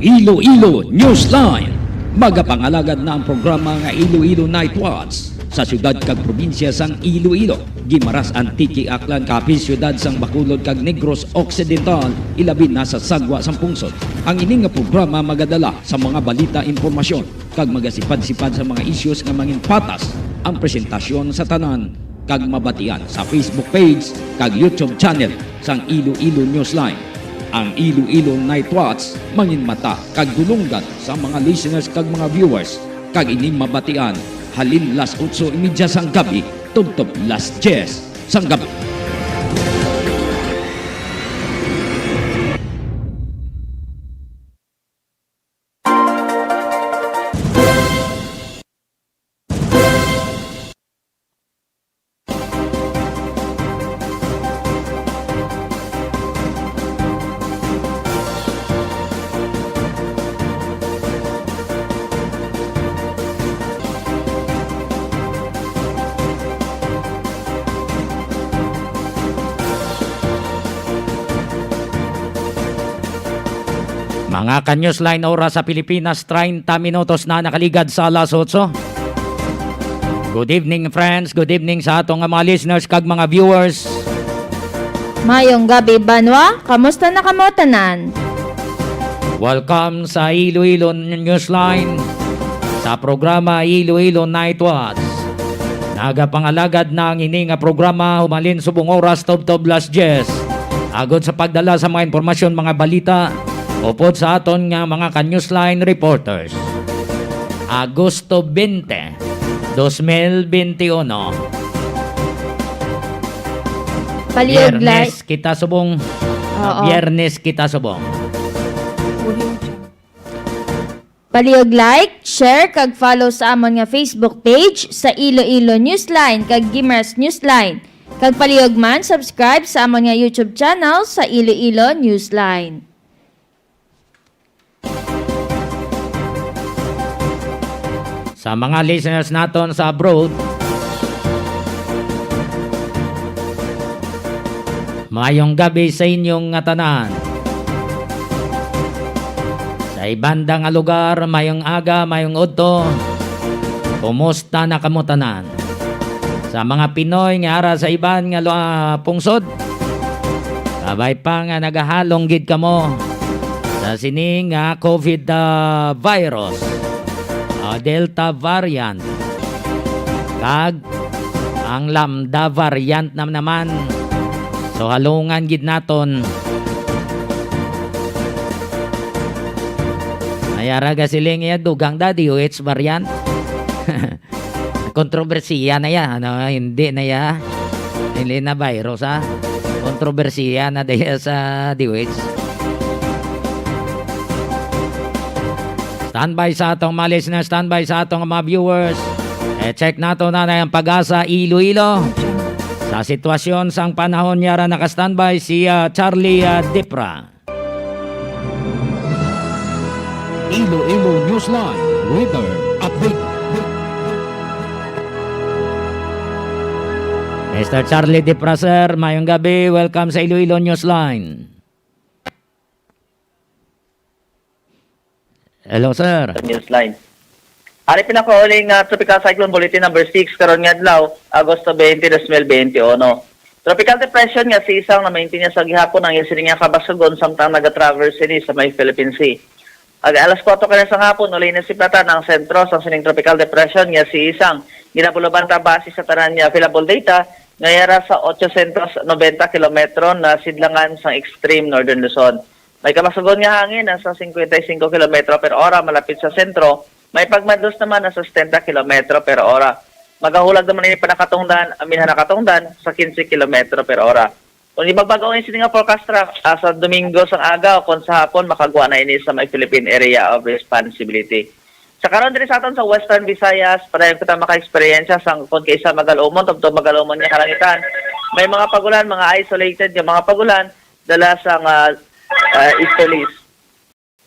Iloilo Newsline. Magapangalagad na ang programa nga Iloilo Night Watch sa syudad kag probinsya sang Iloilo. Gimaras Antique Aklan kapi syudad sang Bacolod kag Negros Occidental ilabi na sa sagwa sang pungsod. Ang ini nga programa magadala sa mga balita, impormasyon kag magasipad-sipad sa mga issues nga mangin patas ang presentasyon sa tanan kag mabatian sa Facebook page kag YouTube channel sang Iloilo Newsline. Ang Iloilo Night Watch mangin mata kag dulunggan sa mga listeners kag mga viewers kag ining mabatian halin las 8:30 sang gabi tubtob las 10 sang gabi. Mga ka-newsline oras sa Pilipinas, 30 minutos na nakaligad sa alas 8. Good evening friends, good evening sa atong mga listeners kag mga viewers. Mayong gabi banwa, kamusta na kamo tanan? Welcome sa Iloilo Newsline sa programa Iloilo Night Watch. Nagapangalagad na ang ini nga programa humalin subong oras tubtob las 10. Agod sa pagdala sa mga impormasyon, mga balita upod sa aton nga mga ka-newsline reporters. Agosto 20, 2021. Palihog like. Biyernes kita subong. Oo. Biyernes kita subong. Palihog like, share kag follow sa amon nga Facebook page sa Iloilo Newsline kag Gimaras Newsline. Kag palihog man subscribe sa amon nga YouTube channel sa Iloilo Newsline. Sa mga listeners naton sa abroad, mayong gabi sa inyong nga tanan. Sa ibanda nga lugar, mayong aga, mayong udto. Kumusta na kamo tanan? Sa mga Pinoy nga ara sa iban nga pungsod, kabay pa nga nagahalong gid kamo sa sining nga COVID virus. Delta variant kag ang Lambda variant naman. So halungan gid naton. Ayara ga siling ya dugang DOH variant. Kontrobersiya na ya, ano, hindi na ya. Hindi na virus ha. Kontrobersiya na dahil sa DOH. Standby sa atong mga listeners, standby sa atong mga viewers. Check nato na ang Pag-asa Iloilo. Sa sitwasyon sang panahon yara naka-standby si Charlie Dipra. Iloilo Newsline Weather Update. Mr. Charlie Dipra, sir, mayong gabi. Welcome sa Iloilo Newsline. Hello, sir. Newsline. Ari pinakauling Tropical Cyclone Bulletin number 6 karon nga adlaw, Agosto 20, 2021. Tropical depression nga si isang na maintain niya sa gihapon ang isining nga kabasagon samtang naga-traverse ini sa may Philippine Sea. Ag alas 4 karon sa hapon uli na siplatan ang sentro sa sining tropical depression nga si isang ginabuluban ta base sa tanan niya available data nga yara sa 890 kilometro na sidlangan sa extreme northern Luzon. May kabasagon nga hangin nasa 55 km per ora malapit sa sentro. May pagmadlos naman nasa 70 km per ora. Magahulag naman ini panakatungdan, nakatungdan sa 15 km per ora. Kung ibagbago ang sininga forecast sa Domingo sang aga o kung sa hapon makagwa na ini sa may Philippine Area of Responsibility. Sa karon diri sa aton sa Western Visayas, padayon kita maka-experience sang kung kaysa magalumon tubtob magalumon nga kalangitan. May mga pagulan, mga isolated nga mga pagulan dala sang istolis.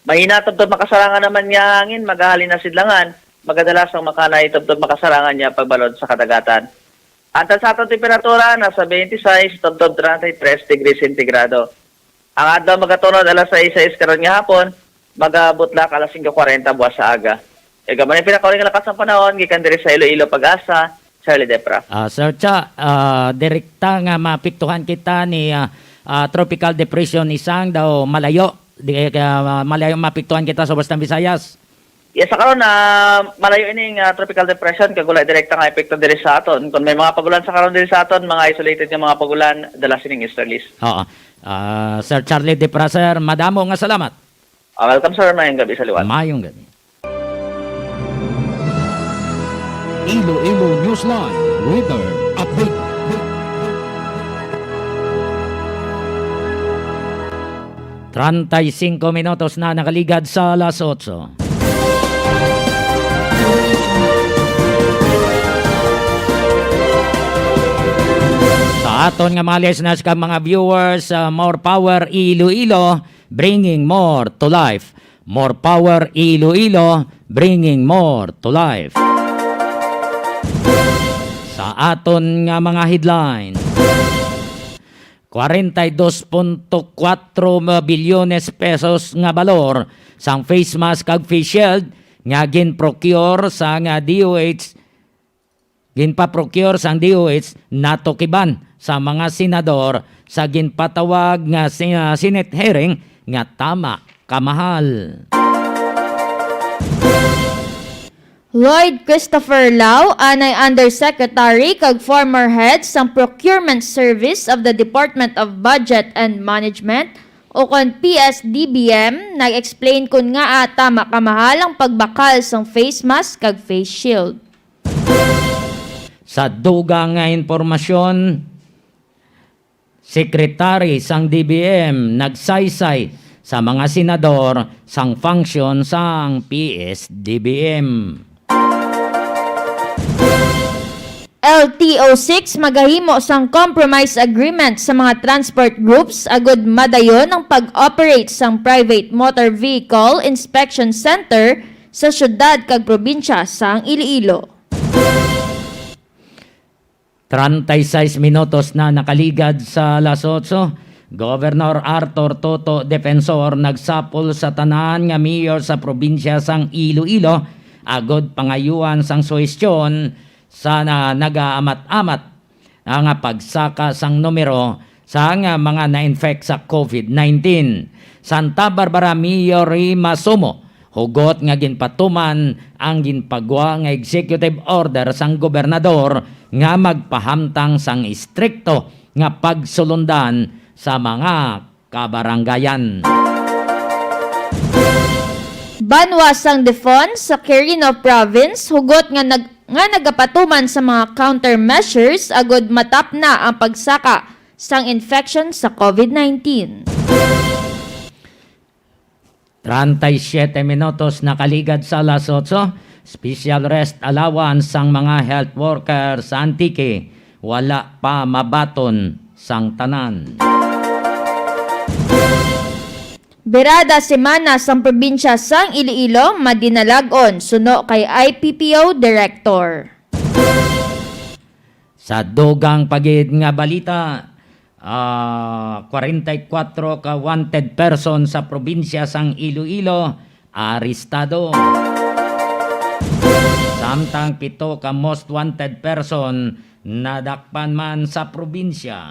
Mahina tubtob makasarangan naman niya hangin, maghahalin na sidlangan, magadalas ang makanay tubtob makasarangan niya pagbalod sa kadagatan. Ang sa atong temperatura nasa 26 tubtob 33 degrees centigrado. Ang adlaw magatunod alas 6 karon nga hapon, magabutlak alas 5:40 buwas sa aga. Gamay pinakauli nga lakas ng panahon gikan diri sa Iloilo Pag-asa, Charlie Depra. Sir Cha, direkta nga mapiktuhan kita ni tropical depression isang daw malayo. Malayo mapiktuhan kita sa Western Visayas. Yes, sa karon na malayo ining tropical depression kagulay direkta nga epekto diri sa aton. Kung may mga pagulan sa karon diri sa aton, mga isolated nga mga pagulan dala sining easterlies. Oo. Sir Charlie Depra, sir, madamo nga salamat. Welcome sir, mayong gabi sa liwan. Mayong gabi. Iloilo Newsline Weather Update. Trentay 5 minutos na nakaligad sa alas 8. Sa aton nga mga listeners kag mga viewers, more power Iloilo, bringing more to life. More power Iloilo, bringing more to life. Sa aton nga mga headline, 42.4 bilyones pesos nga balor sang face mask kag face shield nga gin-procure sa nga DOH, ginpa-procure sang DOH natukiban sa mga senador sa ginpatawag nga Senate hearing nga tama kamahal. Lloyd Christopher Lau, anay Undersecretary kag former head sang Procurement Service of the Department of Budget and Management o kon PSDBM, nag-explain kun nga tama kamahal ang pagbakal sang face mask kag face shield. Sa dugang nga impormasyon, Secretary sang DBM nagsaysay sa mga senador sang function sang PSDBM. LTO6 magahimo sang compromise agreement sa mga transport groups agud madayon ang pag-operate sang private motor vehicle inspection center sa syudad kag probinsya sang Iloilo. 36 minutos na nakaligad sa alas 8. Governor Arthur Toto Defensor nagsapol sa tanan nga mayor sa probinsya sang Iloilo agod pangayuan sang suwestyon sa nagaamat-amat ang pagsaka sang numero sa mga na-infect sa COVID-19. Santa Barbara Mayor Rima Sumo hugot nga ginpatuman ang ginpagwa nga executive order sang gobernador nga magpahamtang sang istrikto nga pagsulundan sa mga kabaranggayan. Banwas ang defon sa Quirino Province hugot nga nagapatuman sa mga countermeasures agud matap na ang pagsaka sang infection sa COVID-19. 37 minutos nakaligad sa alas 8. Special rest allowance sang mga health workers sa Antique. Wala pa mabaton sang tanan. Berada semana sang probinsya sang Iloilo madinalagon suno kay IPPO Director. Sa dugang pagid nga balita, 44 ka wanted person sa probinsya sang Iloilo arestado. Samtang 7 ka most wanted person nadakpan man sa probinsya.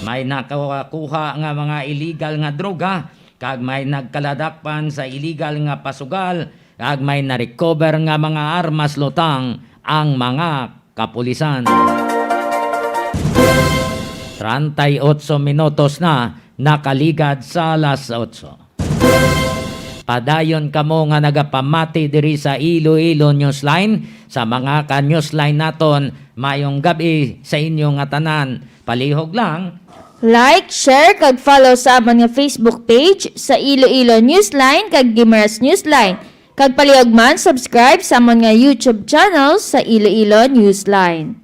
May nakakuha nga mga illegal nga droga, kag may nagkaladakpan sa illegal nga pasugal, kag may na-recover nga mga armas lutang ang mga kapulisan. 38 minutos na nakaligad sa alas 8. Padayon kamo nga nagapamati diri sa Iloilo Newsline. Sa mga ka-newsline naton, mayong gabi sa inyo nga tanan. Palihog lang. Like, share, kag follow sa amon nga Facebook page sa Iloilo Newsline kag Gimeras Newsline. Kag palihog man subscribe sa amon nga YouTube channel sa Iloilo Newsline.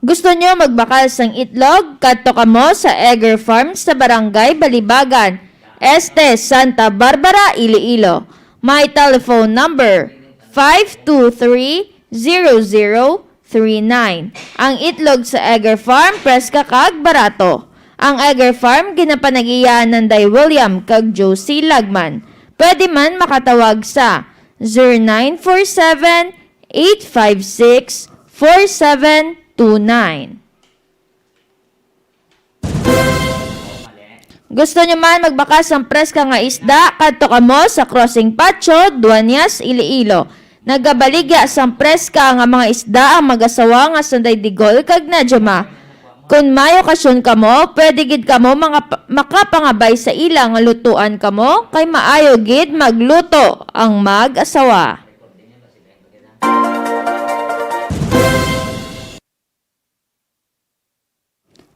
Gusto nyo magbakal sang itlog? Kadto kamo sa Egger Farm sa Barangay Balibagan, Este, Santa Barbara, Iloilo. My telephone number 523-0039. Ang itlog sa Egger Farm, preska kag barato. Ang Egger Farm ginapanagiyaan ng Day William kag Josie Lagman. Pwede man makatawag sa 0947-856-4729. Gusto nyo man magbakas ng preska nga isda, kadto kamo sa Crossing Pacho, Duanyas, Iloilo. Nagabaligya sang preska nga mga isda ang mag-asawa nga Sunday Digol kag Najama. Kung may okasyon kamo, pwede gid kamo makapangabay sa ilang nga lutuan kamo, kay maayo gid magluto ang mag-asawa.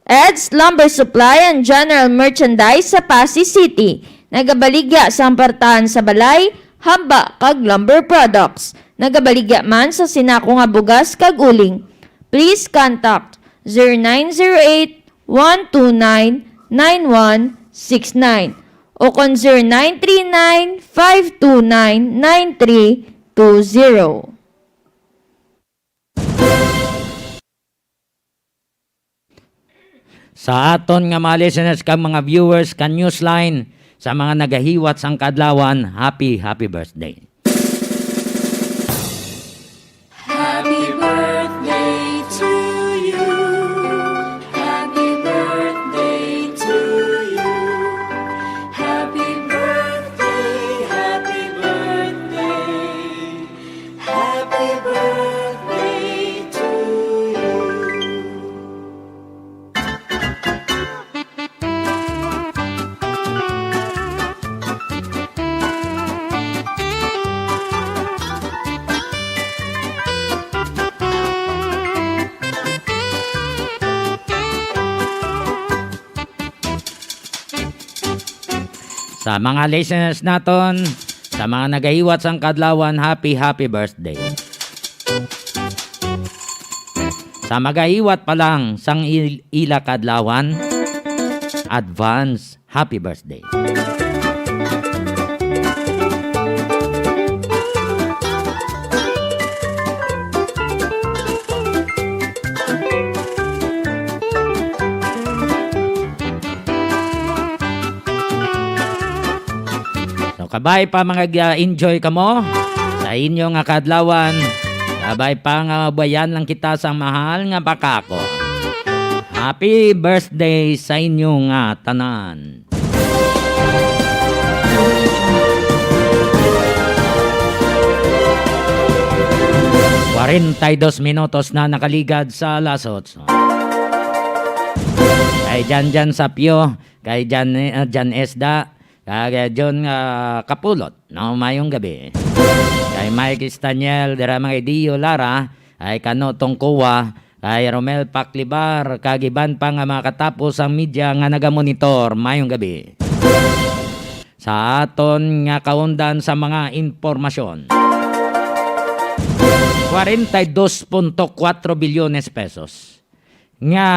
Ed's Lumber Supply and General Merchandise sa Pasig City. Nagabaligya sa ampartahan sa balay, hamba kag lumber products. Nagabaligya man sa sinako nga bugas kag uling. Please contact 0908-129-9169 o kon 0939-529-9320. Sa aton nga mga listeners kag mga viewers kan Newsline, sa mga nagahiwat sang kadlawan, happy birthday. Happy birthday to you. Happy birthday to you. Happy birthday, happy birthday. Happy birthday to you. Sa mga listeners naton, sa mga nagahiwat sang kadlawan, happy birthday. Sa magahiwat pa lang sang ila kadlawan, advance happy birthday. Kabay pa mga enjoy kamo sa inyo nga kadlawan. Kabay pa nga bayan lang kita sa mahal nga bakako. Happy birthday sa inyo nga tanan. ...42 minutos na nakaligad sa lasot. Kay Jan sa Pio, kay Jan Esda, kaya John Kapulot, no, mayong gabi. Kay Mike Staniel, dira mga Dio Lara, ay Kano Tongkuwa, kay Romel Paclibar, kagiban pa nga makatapos ang media nga nagamonitor, mayong gabi. Sa aton nga kaundan sa mga informasyon. 42.4 bilyones pesos nga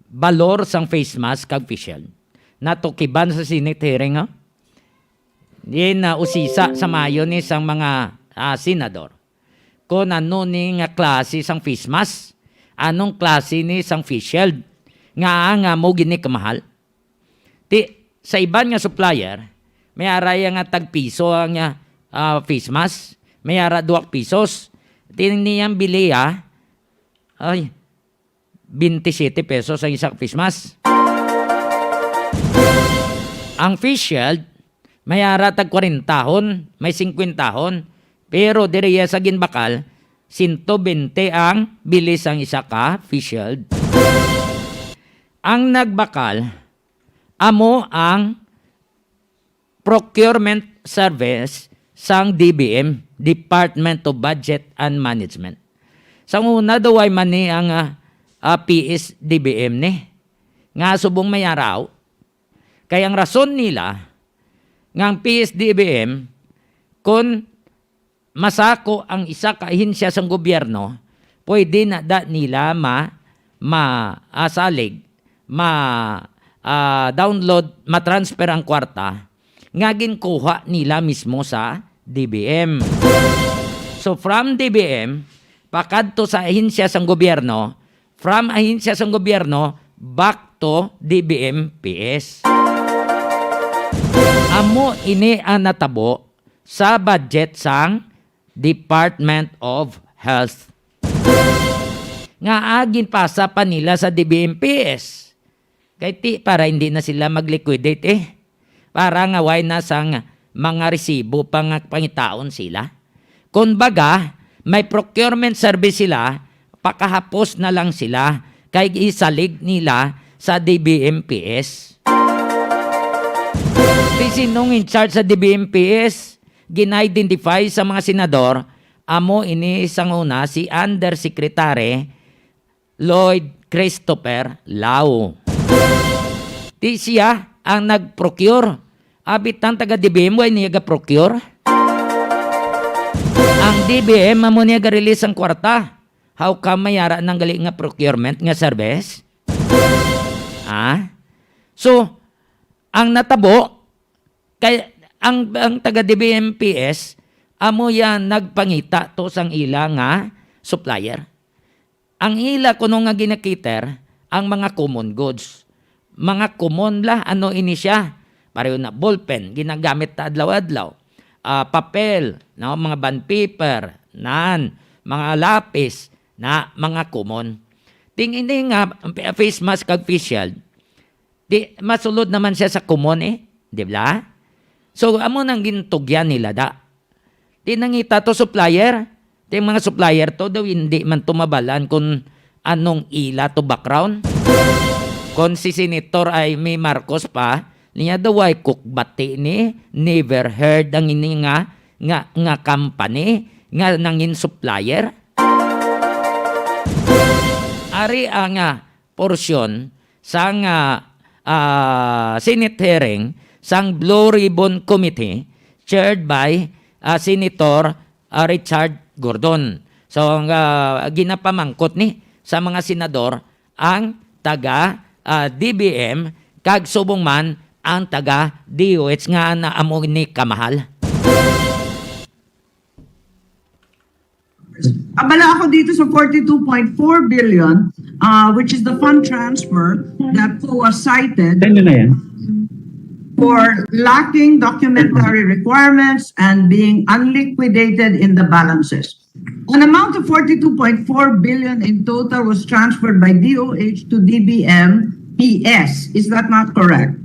balor sang face mask kag facial. Natukiban sa Senate hearing, ha? Yan na usisa sa mayo ni sang mga senador. Kung ano ni nga klase sang face mask, anong klase ni sang face shield, nga mo gini kamahal. Sa iban nga supplier, may araya nga tagpiso ang face mask, may ara 2 pesos. Tiniyang bili, ay 27 pesos ang isang face mask. Ang face shield, may ara tag 40 tahon, may 50 tahon, pero diriya sa ginbakal, 120 ang bilis ang isa ka face shield. Ang nagbakal, amo ang procurement service sang DBM, Department of Budget and Management. Sa una daw ay mani ang PSDBM ni, nga subong may araw. Kaya ang rason nila ng PSDBM kung masako ang isa ka ahinsya sa gobyerno, pwede na nila maasalig, download, matransfer ang kwarta nga ginkuha nila mismo sa DBM. So from DBM, pakadto sa ahinsya sa gobyerno, from ahinsya sa gobyerno, back to DBM-PS. Amo ini ang natabo sa budget sang Department of Health. Nga agin pasa pa nila sa DBM-PS. Kaya para hindi na sila mag-liquidate Para nga why na sang mga resibo pangitaon sila. Kumbaga, may procurement service sila, pakahapos na lang sila kay isalig nila sa DBM-PS. Sinong in charge sa DBM-PS, gina-identify sa mga senador, amo ini isang una si Undersecretary Lloyd Christopher Lau. Di siya ang nag-procure. Abit ang taga-DBM, why niya ga-procure? Ang DBM, amo niya ga-release ang kwarta. How come mayara ng gali nga procurement nga service? So, ang natabo, kay ang taga-DBM-PS, amo yan nagpangita to sang ila nga supplier. Ang ila kuno nga ginakiter, ang mga common goods. Mga common ano ini siya? Pareho na ballpen, ginagamit ta adlaw-adlaw. Papel, no? Mga bond paper, mga lapis, na mga common. Tingin nga, face mask kag face shield, masulod naman siya sa common di ba? So, amo nang gintugyan nila da. Di nangita to supplier. Di mga supplier to daw hindi man tumabalan kung anong ila to background. Kung si Senator ay may Marcos pa, niya daw ay kukbati ni, never heard ang ini nga company, nga nangin supplier. Ari ang porsyon sa Senate hearing sang Blue Ribbon Committee chaired by Senator Richard Gordon. So, ginapamangkot ni sa mga senador ang taga DBM kag subong man ang taga DOH nga na amo ni kamahal. Abala ako dito sa 42.4 billion, which is the fund transfer that was cited for lacking documentary requirements and being unliquidated in the balances. An amount of 42.4 billion in total was transferred by DOH to DBM-PS. Is that not correct?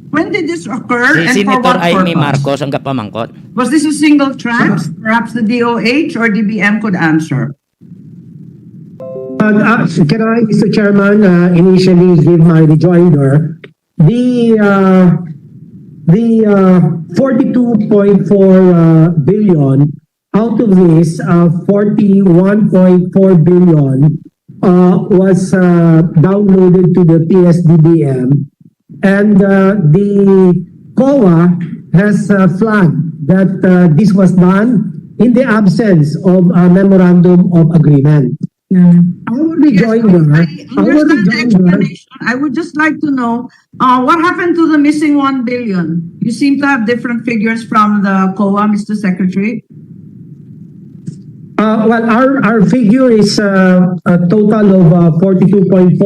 When did this occur Si and for Senator what Amy purpose? Marcos ang kapamangkot. Was this a single tranche? Perhaps the DOH or DBM could answer. Can I, Mr. Chairman, initially give my rejoinder? The 42.4 billion, out of this, 41.4 billion was downloaded to the PSDBM, and the COA has flagged that this was done in the absence of a memorandum of agreement. Our rejoinder, I understand the explanation. I would just like to know what happened to the missing 1 billion? You seem to have different figures from the COA, Mr. Secretary. Well, our figure is a total of 42.4,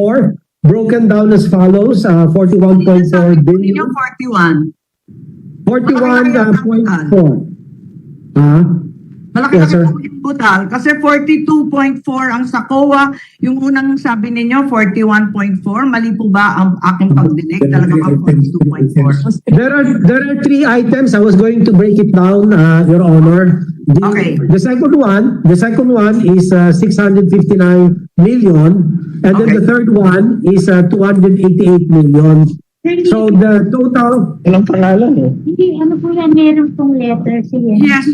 broken down as follows: 41.4 billion, 41. 41.4. Malaki Yes, sir. yung butal. Kasi 42.4 ang sa COA. Yung unang sabi ninyo, 41.4. Mali po ba ang aking pagdinig? Talaga ba 42.4? There are three items. I was going to break it down, Your Honor. Okay. The second one is 659 million, and then Okay. the third one is 288 million. So the total, ilang pangalan Hindi, ano po yan, meron pong letter siya. Yes.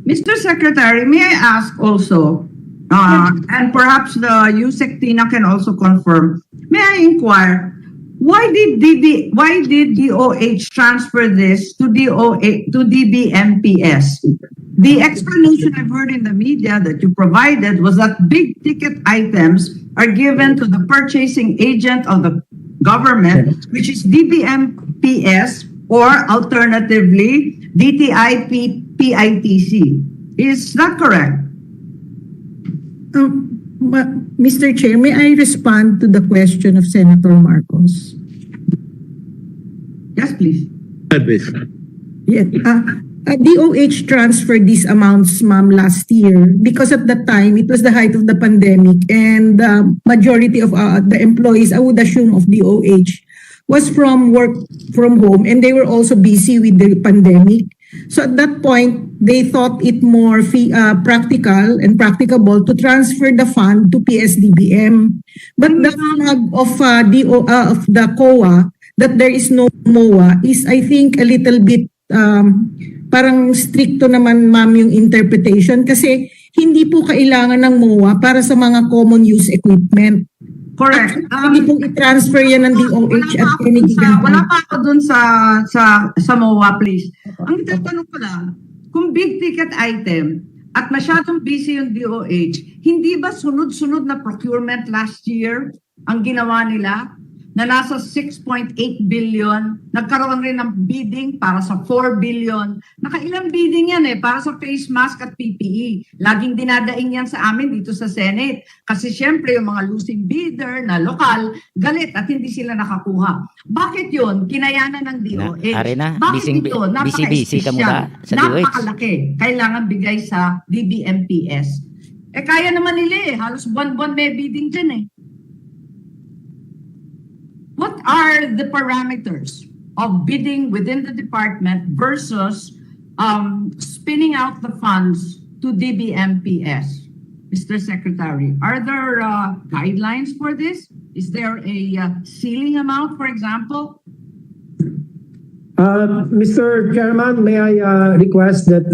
Mr. Secretary, may I ask also, and perhaps the USEC Tina can also confirm, may I inquire, why did DOH transfer this to DBMPS? The explanation I've heard in the media that you provided was that big ticket items are given to the purchasing agent of the government, which is DBMPS, or alternatively, DTI-PITC. Is that correct? Mr. Chair, may I respond to the question of Senator Marcos? Yes, please. Yeah. DOH transferred these amounts, ma'am, last year because at that time it was the height of the pandemic and the majority of the employees, I would assume, of DOH was from work from home and they were also busy with the pandemic. So at that point, they thought it more practical and practicable to transfer the fund to PSDBM. But the flag of the COA that there is no MOA is, I think, a little bit parang stricto naman, ma'am, yung interpretation kasi hindi po kailangan ng MOA para sa mga common use equipment. Correct. Hindi pong i-transfer yan ng DOH at any given time. Wala pa ako dun sa MOA, please. Ang itatanong ko lang, kung big ticket item at masyadong busy yung DOH, hindi ba sunod-sunod na procurement last year ang ginawa nila? Na nasa 6.8 billion, nagkaroon rin ng bidding para sa 4 billion. Nakailang bidding yan para sa face mask at PPE. Laging dinadaing yan sa amin dito sa Senate. Kasi syempre yung mga losing bidder na lokal, galit at hindi sila nakakuha. Bakit yun? Kinayanan ng DOH. Arena, Bakit ito? busy ka muna sa DOH. Napakalaki. Kailangan bigay sa DBMPS. Kaya naman nila halos buwan-buwan may bidding dyan What are the parameters of bidding within the department versus spinning out the funds to DBMPS? Mr. Secretary, are there guidelines for this? Is there a ceiling amount, for example? Mr. Chairman, may I request that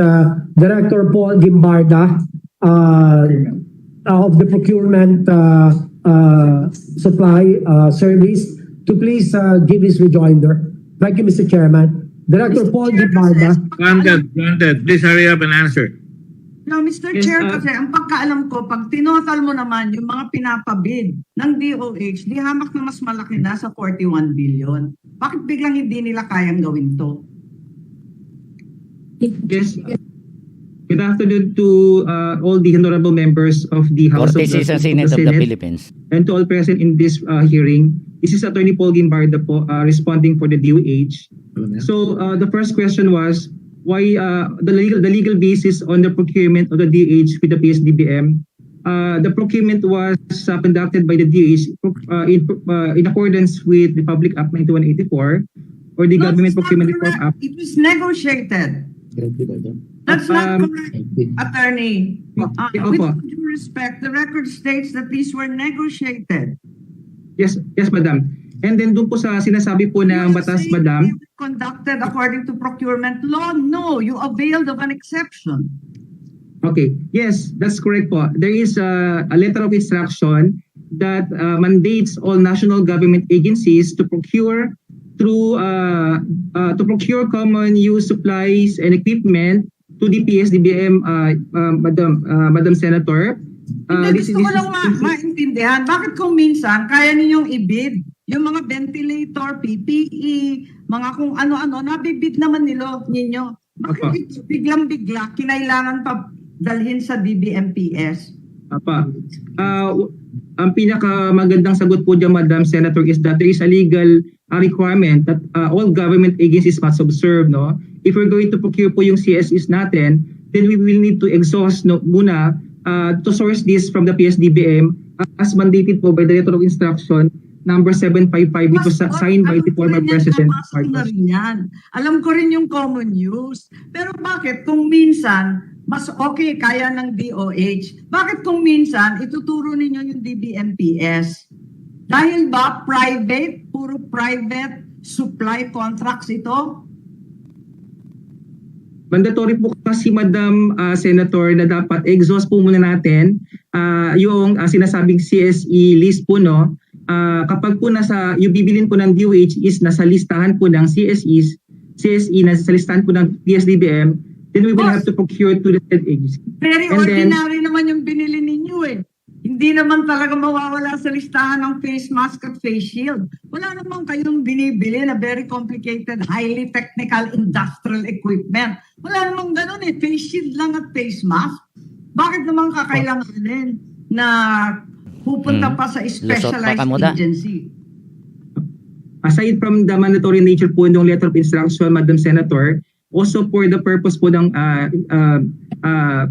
Director Paul Gimbarda of the Procurement Supply Service to please give his rejoinder. Thank you, Mr. Chairman. Director Paul Gimbarda. Granted. Please hurry up and answer. No, Mr. Chair, kasi ang pagkaalam ko, pag tinotal mo naman yung mga pinapabid ng DOH, di hamak na mas malaki na sa 41 billion. Bakit biglang hindi nila kayang gawin to? Yes. Good afternoon to all the honorable members of the House of the Senate of the Philippines. And to all present in this hearing. This is Attorney Paul Gimbarda po, responding for the DOH. So the first question was why the legal basis on the procurement of the DOH with the PSDBM. The procurement was conducted by the DOH in accordance with the Public Act 9184 or the Government Procurement Reform Act. It was negotiated. That's not correct, Attorney. With all due respect, the record states that these were negotiated. Yes, madam. And then doon po sa sinasabi po ng batas, madam. Conducted according to procurement law? No, you availed of an exception. Okay, yes, that's correct po. There is a letter of instruction that mandates all national government agencies to procure common use supplies and equipment to the PSDBM, Madam Senator. Gusto ko lang maintindihan. Bakit kung minsan kaya ninyong i-bid yung mga ventilator, PPE, mga kung ano-ano, nabibid naman ninyo. Bakit biglang-bigla kinailangan pa dalhin sa DBMPS? Ang pinakamagandang sagot po dyan, Madam Senator, is that there is a legal requirement that all government agencies must observe. No? If we're going to procure po yung CSEs natin, then we will need to exhaust muna to source this from the PSDBM as mandated po by the letter of instruction number 755, which was signed by the former President Marcos. Alam ko rin yung common use. Pero bakit kung minsan mas okay kaya ng DOH, bakit kung minsan ituturo ninyo yung DBMPS? Dahil ba private, puro private supply contracts ito? Mandatory po kasi, Madam Senator, na dapat exhaust po muna natin yung sinasabing CSE list po, no? Kapag po yung bibilin po ng DOH is nasa listahan po ng CSE nasa listahan po ng PSDBM, then we will have to procure to the said agency. Very ordinary naman yung binili ninyo Hindi naman talaga mawawala sa listahan ng face mask at face shield. Wala naman kayong binibili na very complicated, highly technical industrial equipment. Wala namang ganun face shield lang at face mask. Bakit naman kakailanganin? na pupunta pa sa Lusot pa specialized ka mo da. agency. Aside from the mandatory nature po ng letter of instruction, Madam Senator, also for the purpose po ng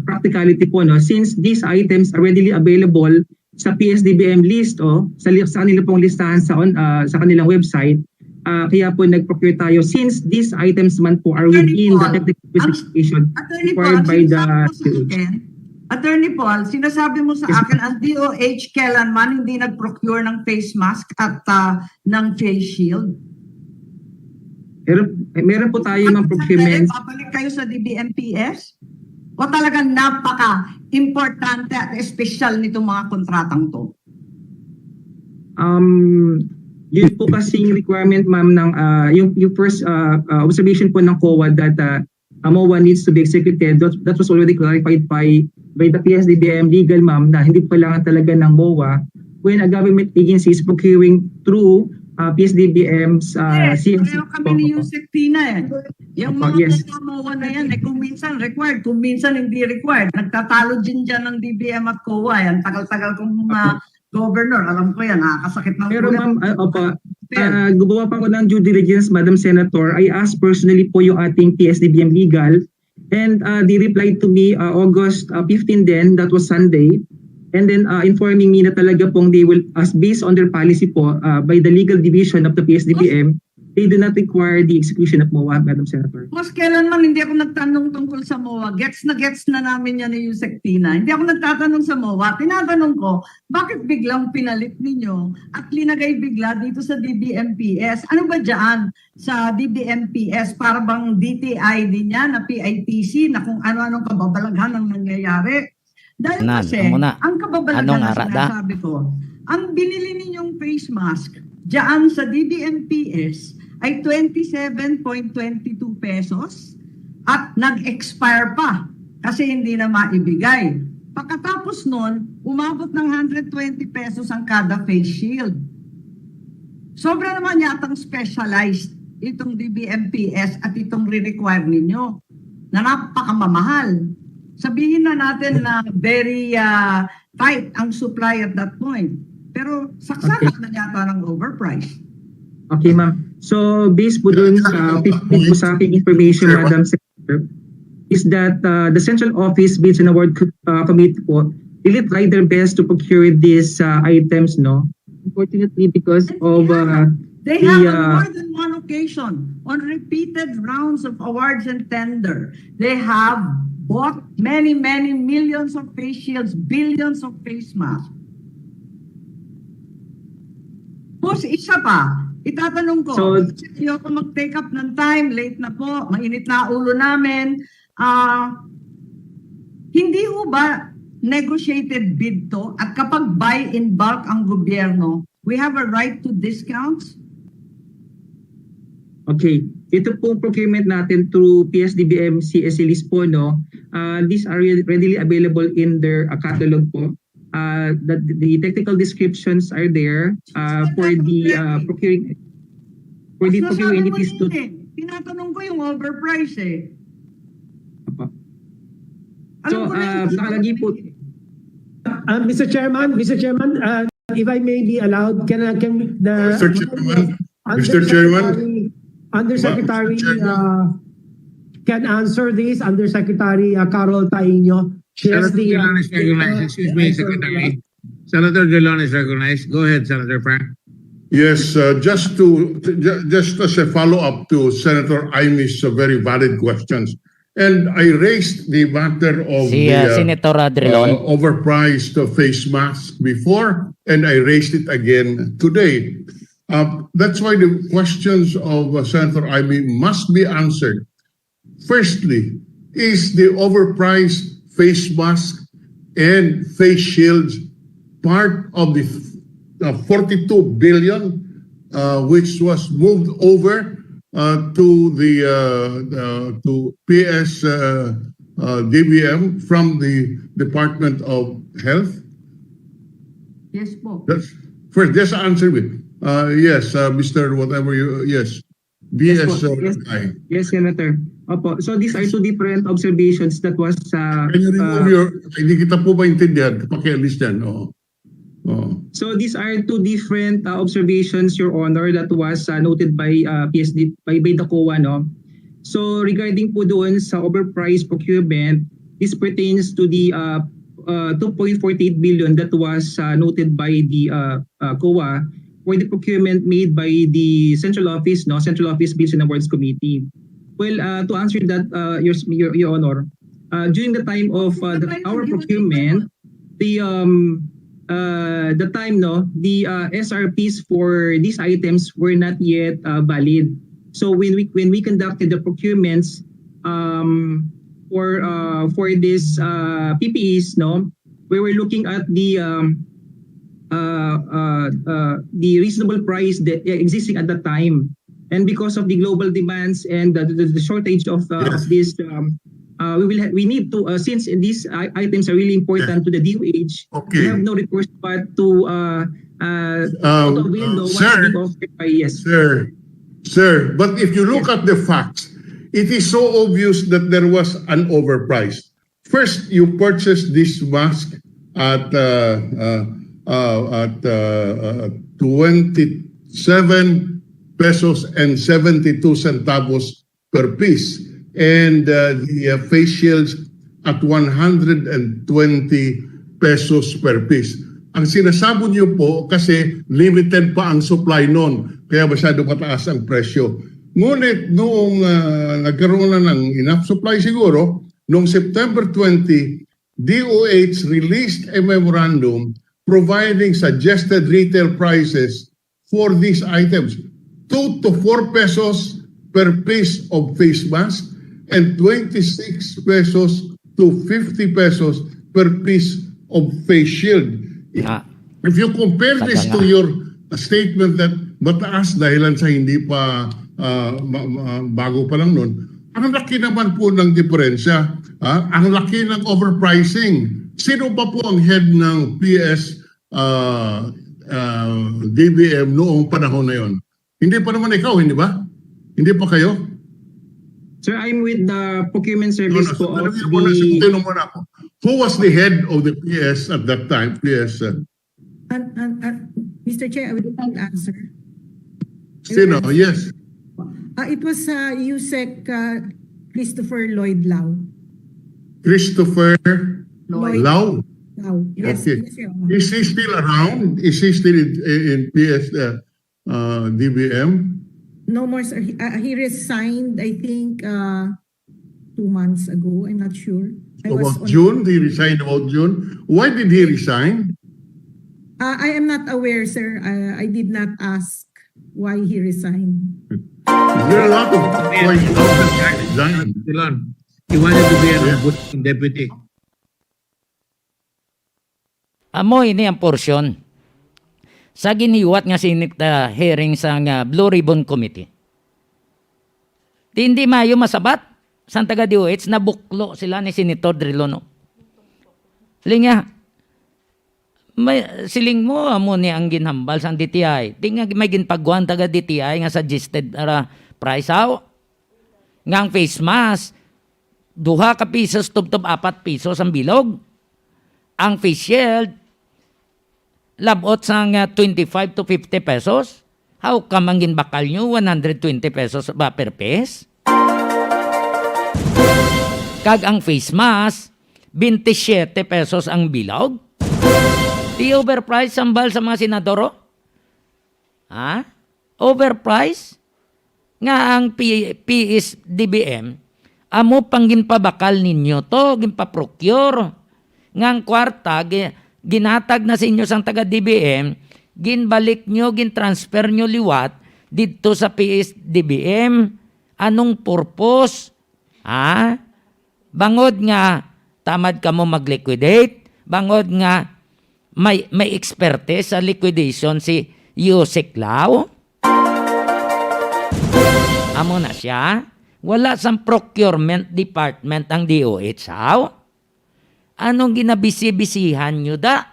practicality po, no, since these items are readily available sa PSDBM list, sa kanila pong listahan sa kanilang website, kaya po nag-procure tayo since these items man po are within the technical specification required by the Attorney Paul, sinasabi mo sa akin ang DOH kailanman hindi nag-procure ng face mask at ng face shield. Meron po tayo ng procurement. Babalik kayo sa DBMPS? O talagang napaka-importante at espesyal nitong mga kontratang to? Yun po kasing requirement, ma'am, ng yung first observation po ng COA that MOA needs to be executed. That was already clarified by the PSDBM legal, ma'am, na hindi po kailangan talaga ng MOA when a government agency is procuring through PSDBM's CMC. Pareho kami ni Yusek Tina Yung mga MOA na yan, kung minsan required, kung minsan hindi required. Nagtatalo din dyan ng DBM at COA. Yan, tagal-tagal kong mga governor. Alam ko yan, nakakasakit ng Pero ma'am, gumawa pa ko ng due diligence, Madam Senator. I asked personally po yung ating PSDBM legal and they replied to me August 15 then, that was Sunday. And then informing me na talaga pong they will, as based on their policy po by the legal division of the PSDBM, they do not require the execution of MOA, Madam Senator. Mas kailanman hindi ako nagtanong tungkol sa MOA. Gets na namin yan ni Yusek Tina. Hindi ako nagtatanong sa MOA. Tinatanong ko, bakit biglang pinalit ninyo at linagay bigla dito sa DBMPS? Ano ba dyan sa DBMPS? Para bang DTI din yan na PITC na kung ano-anong kababalaghan ang nangyayari? Dahil kasi, ang kababalaghan na sinasabi ko, ang binili ninyong face mask dyan sa DBMPS ay 27.22 pesos at nag-expire pa kasi hindi na maibigay. Pagkatapos nun, umabot ng 120 pesos ang kada face shield. Sobra naman yatang specialized itong DBMPS at itong re-require ninyo na napakamamahal. Sabihin na natin na very tight ang supply at that point. Pero saksakan na yata ng overprice. Okay, ma'am. So, based po dun sa aking information, Madam Senator, is that the Central Office Bids and Award Committee po really tried their best to procure these items, no? Unfortunately, because of they have on more than one occasion, on repeated rounds of awards and tender, they have bought many millions of face shields, billions of face masks. Boss, isa pa, itatanong ko, ayoko mag-take up ng time, late na po, mainit na ulo namin. Hindi ho ba negotiated bid to at kapag buy in bulk ang gobyerno, we have a right to discounts? Okay, ito pong procurement natin through PSDBM CSE list po, no? These are readily available in their catalog po. The technical descriptions are there for the procuring entities to... Tinatanong ko yung overprice eh. So, nakalagi po... Mr. Chairman, if I may be allowed, Mr. Chairman, Undersecretary can answer this. Undersecretary Carol Taino. Senator Drilon is recognized. Excuse me, Secretary. Senator Drilon is recognized. Go ahead, Senator Frank. Yes, just as a follow-up to Senator Imy's very valid questions. And I raised the matter of Senator Drilon. Overpriced face mask before, and I raised it again today. That's why the questions of Senator Imy must be answered. Firstly, is the overpriced face mask and face shields part of the 42 billion which was moved over to PS DBM from the Department of Health? Yes po. First, just answer me. Yes, Mr. Whatever you, yes. BS Yes. guy. Yes, Senator. Opo. So these are two different observations that was Can you remove your, hindi kita po maintindihan, pakialis dyan, oo. Oo. so these are two different observations, Your Honor, that was noted by PSD by the COA, no. So regarding po doon sa overpriced procurement, this pertains to the 2.48 billion that was noted by the COA for the procurement made by the Central Office, no, Central Office Bills and Awards Committee. Well, to answer that, Your Honor, during the time of our procurement, the time, no, the SRPs for these items were not yet valid. So when we conducted the procurements for this PPEs, no, we were looking at the reasonable price that existing at that time, and because of the global demands and the shortage of this, we need to since these items are really important to the DOH. Okay. We have no recourse but to window sir, yes. Sir, but if you look at the facts, it is so obvious that there was an overprice. First, you purchased this mask at 27 pesos and 72 centavos per piece, and the face shields at 120 pesos per piece. Ang sinasabon niyo po kasi limited pa ang supply noon, kaya masyado mataas ang presyo. Ngunit noong nagkaroon na ng enough supply siguro, noong September 20, DOH released a memorandum providing suggested retail prices for these items. 2 to 4 pesos per piece of face mask and 26 pesos to 50 pesos per piece of face shield. If you compare this to your statement that mataas dahilan sa hindi pa bago pa lang noon, ang laki naman po ng diferensya. Ang laki ng overpricing. Sino pa po ang head ng PS DBM noong panahon na yon? Hindi pa naman ikaw, hindi ba? Hindi pa kayo? Sir, I'm with the procurement service po of the... Who was the head of the PS at that time? PS. Mr. Chair, I would like to answer. Sino? Yes. It was USEC Christopher Lloyd Lau. Christopher Lau? Lau. Yes, Okay. yes, Your Honor. Is he still around? Is he still in PS DBM? No more, sir. He resigned, I think, 2 months ago. I'm not sure. About June? He resigned about June. Why did he resign? I am not aware, sir. I did not ask why he resigned. There are a lot of points that resign. Silon, he wanted to be an ombudsman deputy. Amo ini ang porsyon sa giniwat nga sinit hearing sa Blue Ribbon Committee. Hindi mayo masabat sa taga DOH na buklo sila ni Senator Drilon. Linga, siling mo amo ni ang ginhambal sa DTI. Di nga may ginpagwan taga DTI nga suggested price how. Nga ang face mask, 2 ka pisos tubtob 4 pisos ang bilog. Ang face shield, labot sang 25 to 50 pesos. How ka mangin bakal nyo 120 pesos ba per piece? Kag ang face mask, 27 pesos ang bilog. Di overprice sambal sa mga senadoro? Ha? Overprice? Nga ang PSDBM, amo panggin pabakal ninyo to, ginpa-procure. Nga ang kwarta, ginatag na sa inyo sang taga-DBM, ginbalik nyo, gintransfer nyo liwat dito sa PSDBM. Anong purpose? Ha? Bangod nga, tamad ka mo mag-liquidate. Bangod nga, may expertise sa liquidation si Yusek Lau. Amo na siya. Wala sang procurement department ang DOH, how? Anong ginabisi-bisihan nyo da?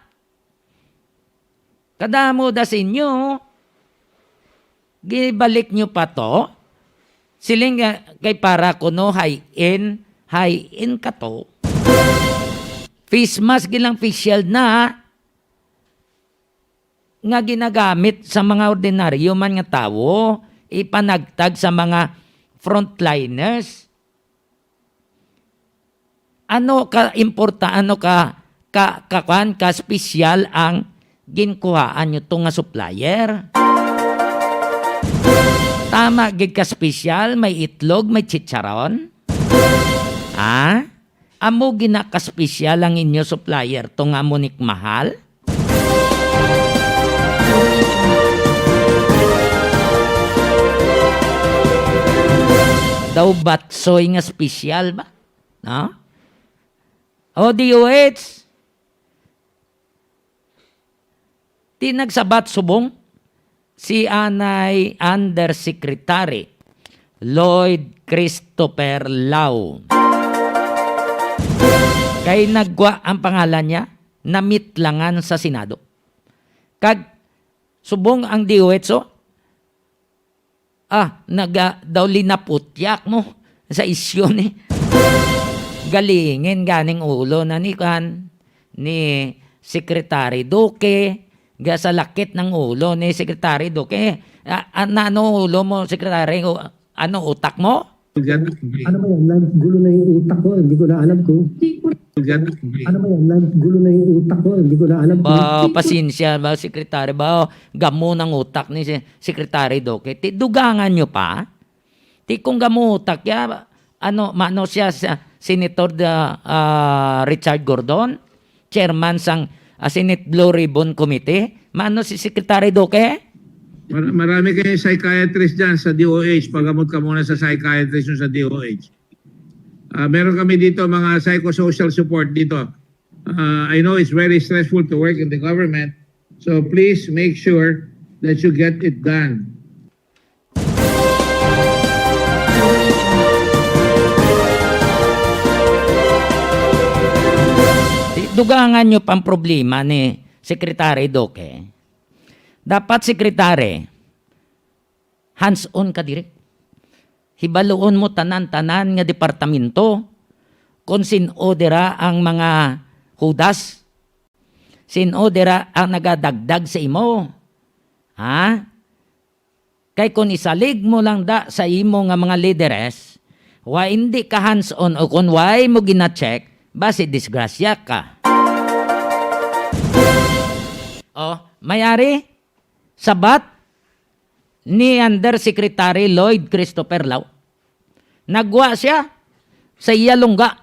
Kadamo da sa inyo, gibalik nyo pa to, Siling kay para kuno high-end ka to. Face mask gilang facial na nga ginagamit sa mga ordinaryo man nga tawo, ipanagtag sa mga frontliners. Ano ka special ang ginkuhaan nyo to nga supplier? Tama, gid ka special, may itlog, may chicharon? Amo ginaka-special ang inyo supplier to nga munik mahal? Daw batsoy nga special ba? No? O DOH, tinagsabat subong si Anay Undersecretary Lloyd Christopher Lau. Kay nagwa ang pangalan niya, namitlangan sa Senado. Kag subong ang DOH, daw linaputyak mo sa isyo ni. Galingin ganing ulo na ni Secretary Duque, sa lakit ng ulo ni Secretary Duque. Ano ulo mo, Secretary? Ano utak mo? Ano ba yan? Naggulo na yung utak ko. Hindi ko na alam ko. Ano ba yan? Naggulo na yung utak ko. Hindi ko na alam ko. Pasensya ba, Secretary? Gamo ng utak ni Secretary Duque. Dugangan nyo pa? Kung gamo utak mano siya sa Senator Richard Gordon, chairman sang Senate Blue Ribbon Committee. Mano si Secretary Duque? Marami kayong psychiatrist dyan sa DOH. Pagamot ka muna sa psychiatrist sa DOH. Meron kami dito mga psychosocial support dito. I know it's very stressful to work in the government. So please make sure that you get it done. Dugangan nyo pang problema ni Secretary Duque. Dapat, Secretary, hands-on ka direct. Hibaluon mo tanan-tanan nga departamento kung sinodera ang mga hudas. Sinodera ang nagadagdag sa imo. Kay kung isalig mo lang sa imo nga mga leaders, hindi ka hands-on o kung why mo gina-check, basi disgrasya ka. Mayari, sabat ni Undersecretary Lloyd Christopher Lau. Nagwa siya sa iyalungga.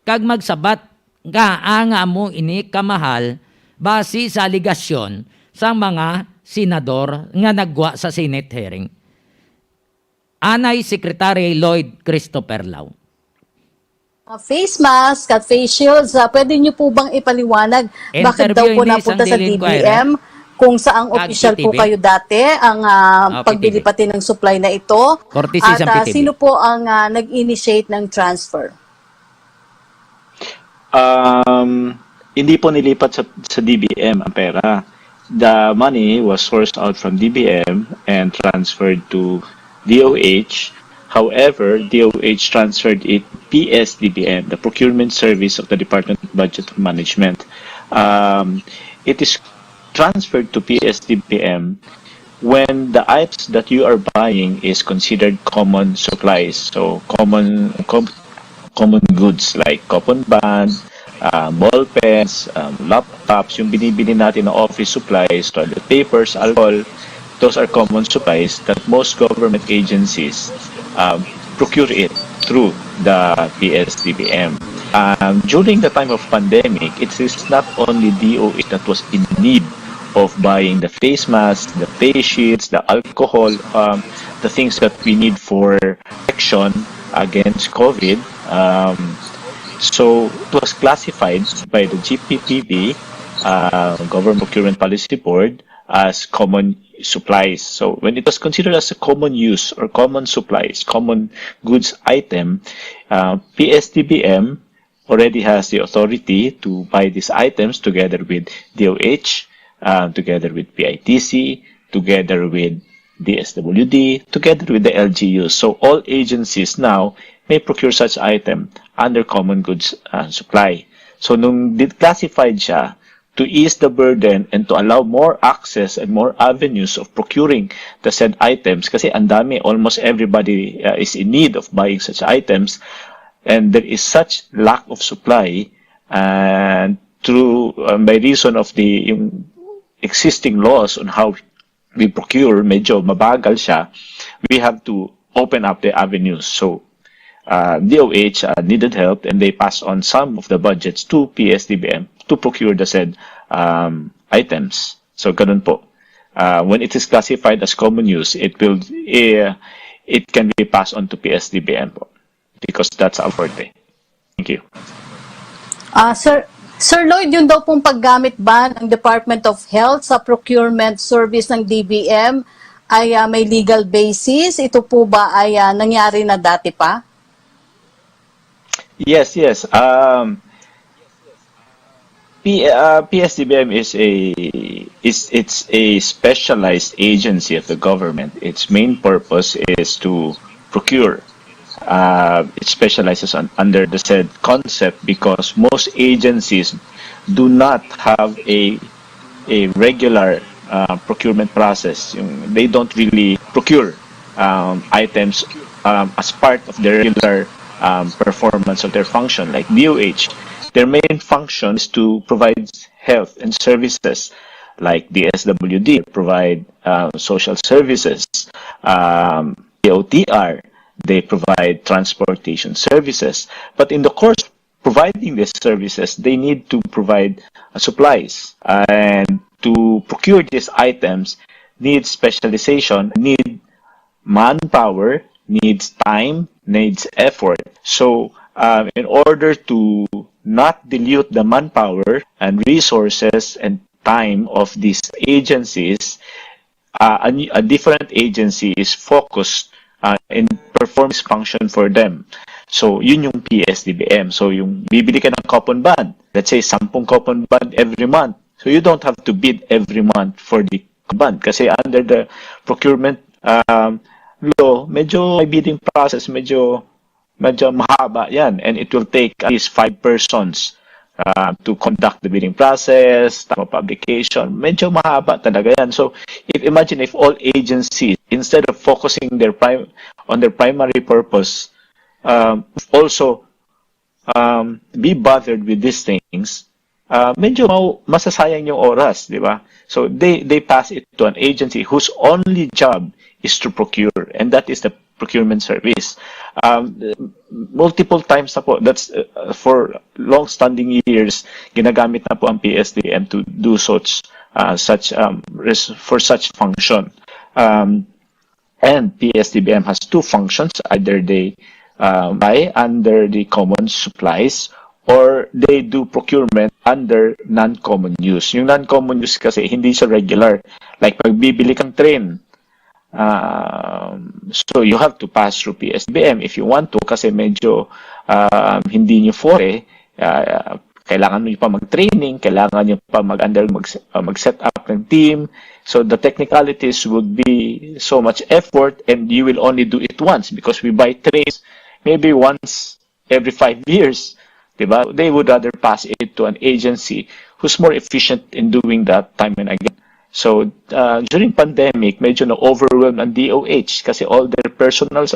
Kag magsabat nga mo ini kamahal base sa aligasyon sa mga senador nga nagwa sa Senate hearing. Anay Secretary Lloyd Christopher Lau. Face mask at face shields, pwede niyo po bang ipaliwanag bakit daw po napunta sa DBM? Kung saang official po kayo dati ang pagbili pati ng supply na ito at sino po ang nag-initiate ng transfer? Hindi po nilipat sa DBM ang pera. The money was sourced out from DBM and transferred to DOH. However, DOH transferred it PSDBM, the Procurement Service of the Department of Budget Management. It is transferred to PSDBM when the items that you are buying is considered common supplies. So common goods like coupon band, ball pens, laptops, yung binibili natin na office supplies, toilet papers, alcohol, those are common supplies that most government agencies procure it through the PSDBM. During the time of pandemic, it is not only DOH that was in need of buying the face masks, the face shields, the alcohol, the things that we need for protection against COVID. So it was classified by the GPPB, Government Procurement Policy Board, as common supplies. So when it was considered as a common use or common supplies, common goods item, PSDBM already has the authority to buy these items together with DOH, together with PITC, together with DSWD, together with the LGUs. So all agencies now may procure such item under common goods supply. So nung classified siya, to ease the burden and to allow more access and more avenues of procuring the said items, kasi ang dami, almost everybody is in need of buying such items, and there is such lack of supply, and through by reason of the yung existing laws on how we procure, medyo mabagal siya, we have to open up the avenues. So DOH needed help, and they passed on some of the budgets to PSDBM to procure the said items. So ganun po. When it is classified as common use, it can be passed on to PSDBM po, because that's our forte. Thank you. Sir Lloyd, yun daw pong paggamit ba ng Department of Health sa procurement service ng DBM ay may legal basis? Ito po ba ay nangyari na dati pa? Yes. PSDBM it's a specialized agency of the government. Its main purpose is to procure. It specializes under the said concept because most agencies do not have a regular procurement process. They don't really procure items as part of their regular performance of their function. Like DOH, their main function is to provide health and services. Like DSWD, provide social services. DOTR, they provide transportation services. But in the course of providing these services, they need to provide supplies. And to procure these items needs specialization, need manpower, needs time, needs effort. So in order to not dilute the manpower and resources and time of these agencies, a different agency is focused in perform this function for them. So, yun yung PSDBM. So, yung bibili ka ng coupon bond, let's say 10 coupon bond every month. So, you don't have to bid every month for the bond. Kasi under the procurement law, medyo may bidding process, medyo mahaba yan. And it will take at least 5 persons to conduct the bidding process, publication. Medyo mahaba talaga yan. So, imagine if all agencies, instead of focusing on their primary purpose, also be bothered with these things, medyo masasayang yung oras, di ba? So, they pass it to an agency whose only job is to procure, and that is the procurement service. Multiple times na po, that's for long-standing years, ginagamit na po ang PSDBM to do for such function. And PSDBM has two functions: either they buy under the common supplies, or they do procurement under non-common use. Yung non-common use kasi hindi siya regular. Like pagbibili kang train, so you have to pass through PSDBM if you want to, kasi medyo hindi nyo forte, kailangan nyo pa mag-training, kailangan nyo pa mag-set up ng team. So the technicalities would be so much effort, and you will only do it once because we buy trains maybe once every 5 years. Diba? They would rather pass it to an agency who's more efficient in doing that time and again. So, during pandemic, medyo na-overwhelmed ang DOH kasi all their personals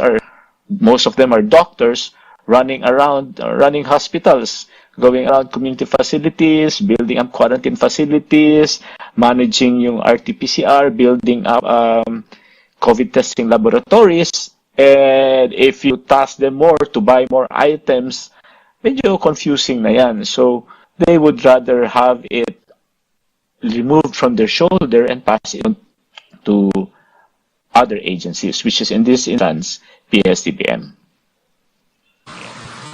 most of them are doctors running around, running hospitals, going around community facilities, building up quarantine facilities, managing yung RT-PCR, building up COVID testing laboratories. And if you task them more to buy more items, medyo confusing na yan. So, they would rather have it removed from their shoulder and pass it on to other agencies, which is in this instance, PSDBM.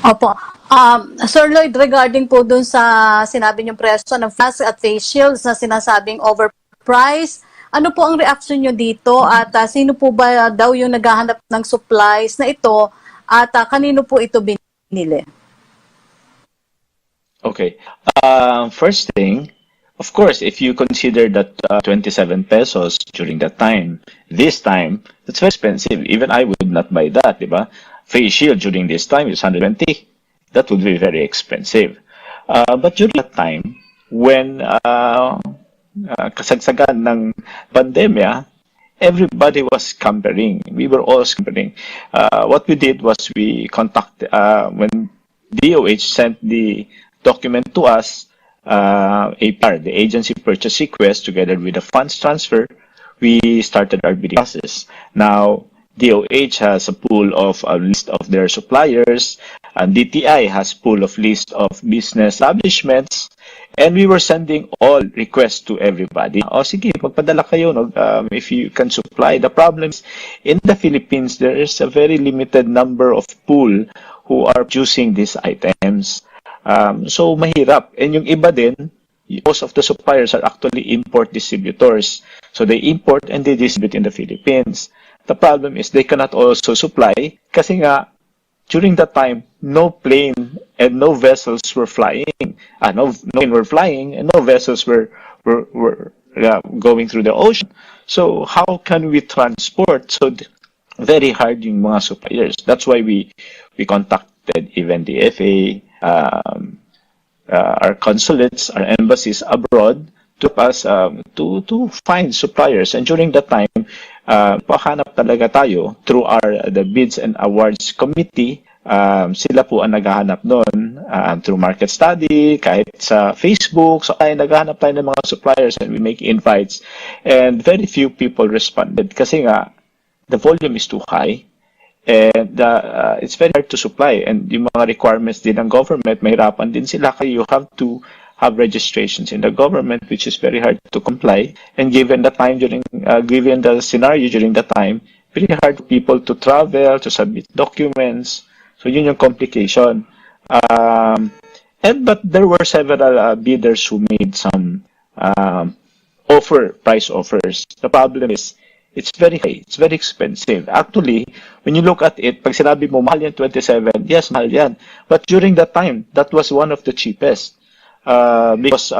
Opo. Sir Lloyd, regarding po dun sa sinabi niyong presyo ng mask at face shields na sinasabing overpriced, ano po ang reaction niyo dito at sino po ba daw yung naghahanap ng supplies na ito at kanino po ito binili? Okay. First thing, Of course, if you consider that 27 pesos during that time, this time, that's very expensive. Even I would not buy that, di ba? Face shield during this time is 120. That would be very expensive. But during that time, when kasagsagan ng pandemya, everybody was scampering. We were all scampering. What we did was we contacted, when DOH sent the document to us, APR, the agency purchase request, together with the funds transfer, we started our bidding process. Now, DOH has a pool of a list of their suppliers, and DTI has pool of list of business establishments, and we were sending all requests to everybody. O sige, magpadala kayo, no? If you can supply. The problem is, in the Philippines, there is a very limited number of pool who are producing these items. So mahirap. And yung iba din, most of the suppliers are actually import distributors. So they import and they distribute in the Philippines. The problem is they cannot also supply kasi nga during that time no plane and no vessels were flying. No plane were flying and no vessels were going through the ocean. So how can we transport? So very hard yung mga suppliers. That's why we contacted even the FA, our consulates, our embassies abroad to us to find suppliers. And during that time, pahanap talaga tayo through the Bids and Awards Committee. Sila po ang naghahanap noon through market study, kahit sa Facebook. So ay naghahanap tayo ng mga suppliers and we make invites. And very few people responded kasi nga the volume is too high. And it's very hard to supply. And yung mga requirements din ng government, mahirapan din sila. Kaya you have to have registrations in the government, which is very hard to comply. And given the time given the scenario during the time, very hard for people to travel, to submit documents. So yun yung complication. But there were several bidders who made some price offers. The problem is, it's very high. It's very expensive. Actually, when you look at it, pag sinabi mo, mahal yan 27, yes, mahal yan. But during that time, that was one of the cheapest. Because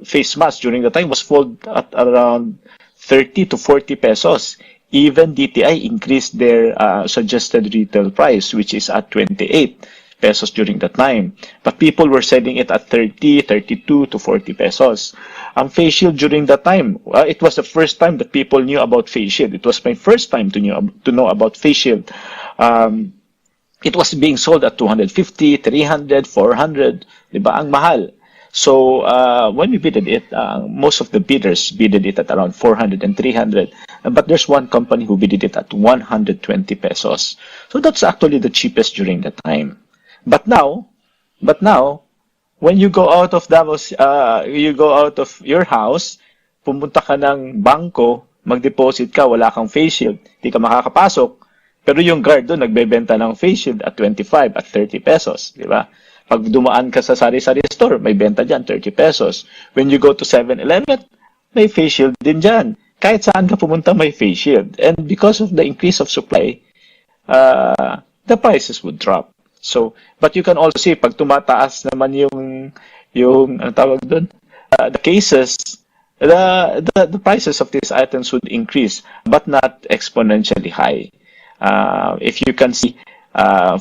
face mask during the time was sold at around 30 to 40 pesos. Even DTI increased their suggested retail price, which is at 28 pesos during that time. But people were selling it at 30, 32 to 40 pesos. Ang face shield during that time, it was the first time that people knew about face shield. It was my first time to know about face shield. It was being sold at 250, 300, 400. Diba? Ang mahal. So when we bidded it, most of the bidders bidded it at around 400 and 300. But there's one company who bidded it at 120 pesos. So that's actually the cheapest during that time. But now, when you go out of Davos, you go out of your house, pumunta ka ng bangko, mag-deposit ka, wala kang face shield, di ka makakapasok. Pero yung guard doon, nagbebenta ng face shield at 25, at 30 pesos, di ba? Pag dumaan ka sa sari-sari store, may benta dyan, 30 pesos. When you go to 7-Eleven, may face shield din dyan. Kahit saan ka pumunta, may face shield. And because of the increase of supply, the prices would drop. So, but you can also see, pag tumataas naman yung ano tawag doon, the cases, the prices of these items would increase, but not exponentially high. If you can see,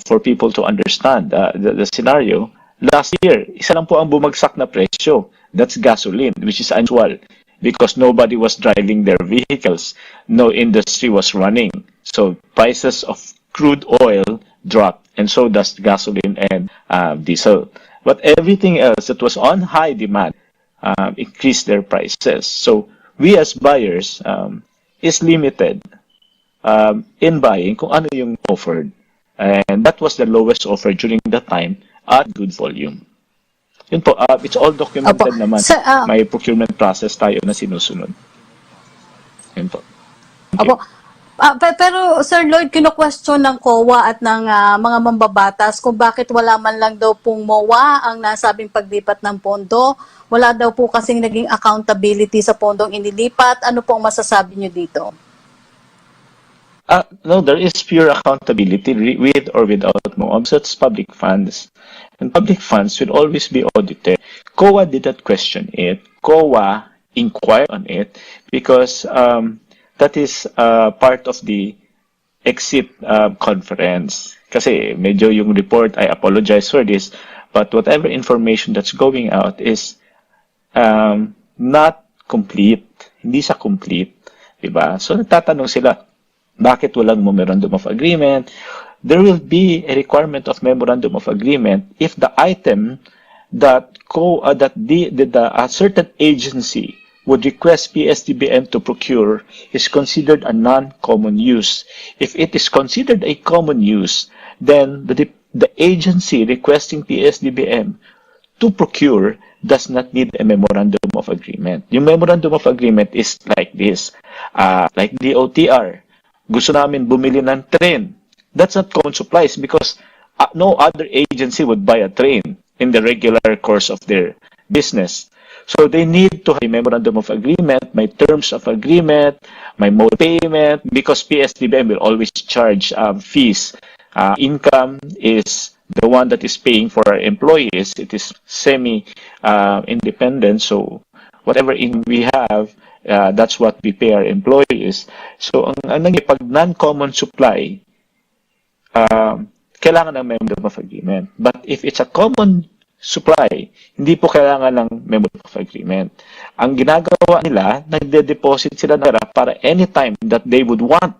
for people to understand the scenario, last year, isa lang po ang bumagsak na presyo. That's gasoline, which is unusual because nobody was driving their vehicles. No industry was running. So prices of crude oil dropped, and so does gasoline and diesel. But everything else that was on high demand increased their prices. So we as buyers is limited in buying kung ano yung offered. And that was the lowest offer during that time at good volume. Yun po, it's all documented naman. May procurement process tayo na sinusunod. Yun po. Opo. Pero Sir Lloyd, kino-question ng COA at ng mga mambabatas kung bakit wala man lang daw pong MOA ang nasabing paglipat ng pondo. Wala daw po kasing naging accountability sa pondong inilipat. Ano pong masasabi nyo dito? No, there is pure accountability with or without MOA. So it's public funds. And public funds will always be audited. COA did not question it. COA inquire on it because that is part of the exit conference. Kasi medyo yung report, I apologize for this, but whatever information that's going out is not complete. Hindi siya complete. Diba? So nagtatanong sila, bakit walang memorandum of agreement? There will be a requirement of memorandum of agreement if the item that a certain agency would request PSDBM to procure is considered a non-common use. If it is considered a common use, then the agency requesting PSDBM to procure does not need a memorandum of agreement. Yung memorandum of agreement is like this, like DOTR. Gusto namin bumili ng train. That's not common supplies because no other agency would buy a train in the regular course of their business. So they need to have a memorandum of agreement, my terms of agreement, my mode of payment, because PSDBM will always charge fees. Income is the one that is paying for our employees. It is semi-independent. So whatever income we have, that's what we pay our employees. So ang pag non-common supply, kailangan ng memorandum of agreement. But if it's a common supply, hindi po kailangan ng memorandum of agreement. Ang ginagawa nila, nagde-deposit sila ng pera para anytime that they would want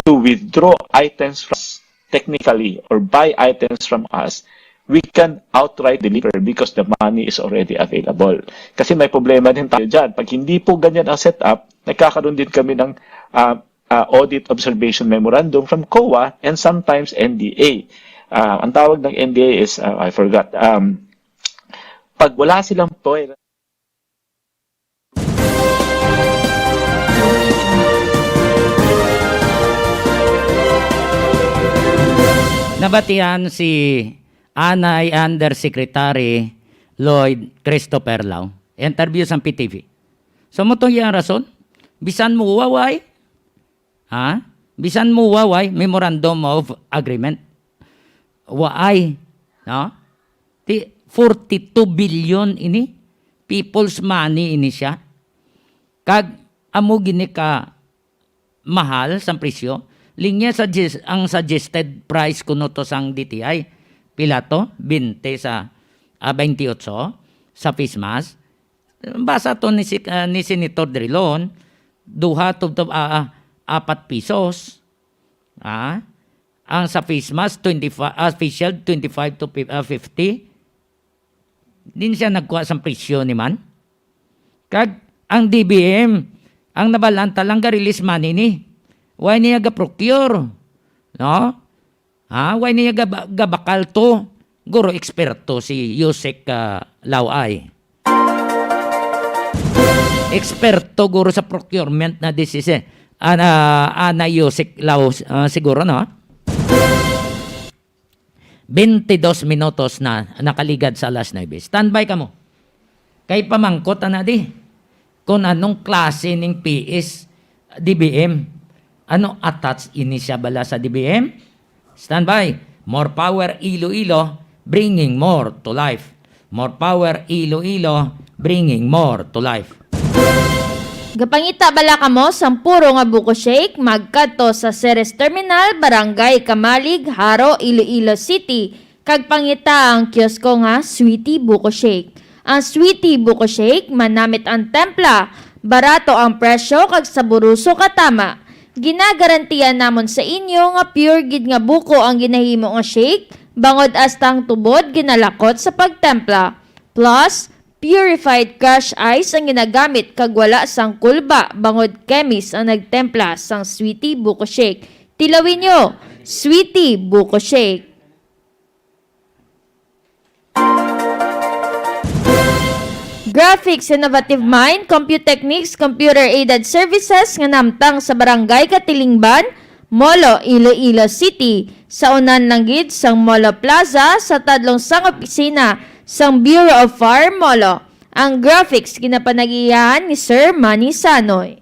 to withdraw items from us, technically, or buy items from us, we can outright deliver because the money is already available. Kasi may problema din tayo dyan. Pag hindi po ganyan ang setup, nagkakaroon din kami ng audit observation memorandum from COA and sometimes NDA. Ang tawag ng NDA is, I forgot, pag wala silang pwera, nabatian si Anay Undersecretary Lloyd Christopher Lau. Interview sa PTV. So mo itong yung rason? Bisan mo waway? Bisan mo waway? Memorandum of Agreement. Waay. No? 42 billion ini. People's money ini siya. Kag amo gini ka mahal sa presyo. Linya ang suggested price kuno to sang DTI. Pila to? 20 sa 28 sa face mask. Basa to ni Senator Drilon, duha to 4 pesos. Ang sa face mask 25 official 25 to 50. Din siya nagkuha sa presyo ni man. Kag ang DBM ang nabalanta lang ga release money ni. Why niya ga-procure? No? Why niya ga-bakal to? Guro eksperto si Yusek Lauay. Eksperto guro sa procurement na decision. Ana Yusek Lau siguro, no? 22 minutos na nakaligad sa alas 9. Standby ka mo. Kay pamangkot na di. Kung anong klase ng PS DBM. Ano attach ini siya bala sa DBM? Standby. More power Iloilo, bringing more to life. More power Iloilo, bringing more to life. Gapangita bala kamo sang puro nga buko shake magkadto sa Ceres Terminal, Barangay Kamalig, Haro, Iloilo City. Kag pangita ang kiosko nga Sweetie Buko Shake. Ang Sweetie Buko Shake manamit ang templa, barato ang presyo kag saburuso katama. Ginagarantiyan namon sa inyo nga pure gid nga buko ang ginahimo nga shake, bangod astang tubod ginalakot sa pagtempla. Plus, purified crushed ice ang ginagamit kag wala sang kulba, bangod chemist ang nagtempla sang Sweetie Buko Shake. Tilawin nyo, Sweetie Buko Shake. Graphics Innovative Mind, Computechnics, Computer-Aided Services nga namtang sa Barangay Katilingban, Molo, Iloilo City. Sa unan lang gid sang Molo Plaza sa tadlong sang opisina sang Bureau of Fire Molo. Ang graphics ginapanagiyahan ni Sir Manny Sanoy.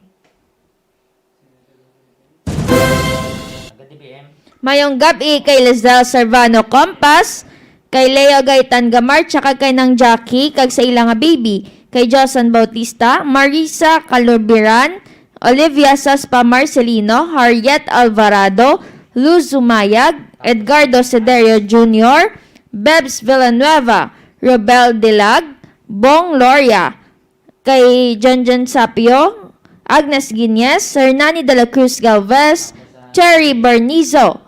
Mayong gabi kay Lizelle Servano Compass, kay Leo Gaitan Gamar, tsaka kay nang Jackie, kag sa ilang nga baby. kay Josan Bautista, Marisa Calurbiran, Olivia Saspa Marcelino, Harriet Alvarado, Luz Zumayag, Edgardo Cederio Jr., Bebs Villanueva, Robel Dilag, Bong Loria, kay Janjan Sapio, Agnes Guiñez, Hernani de la Cruz Galvez, Cherry Bernizo,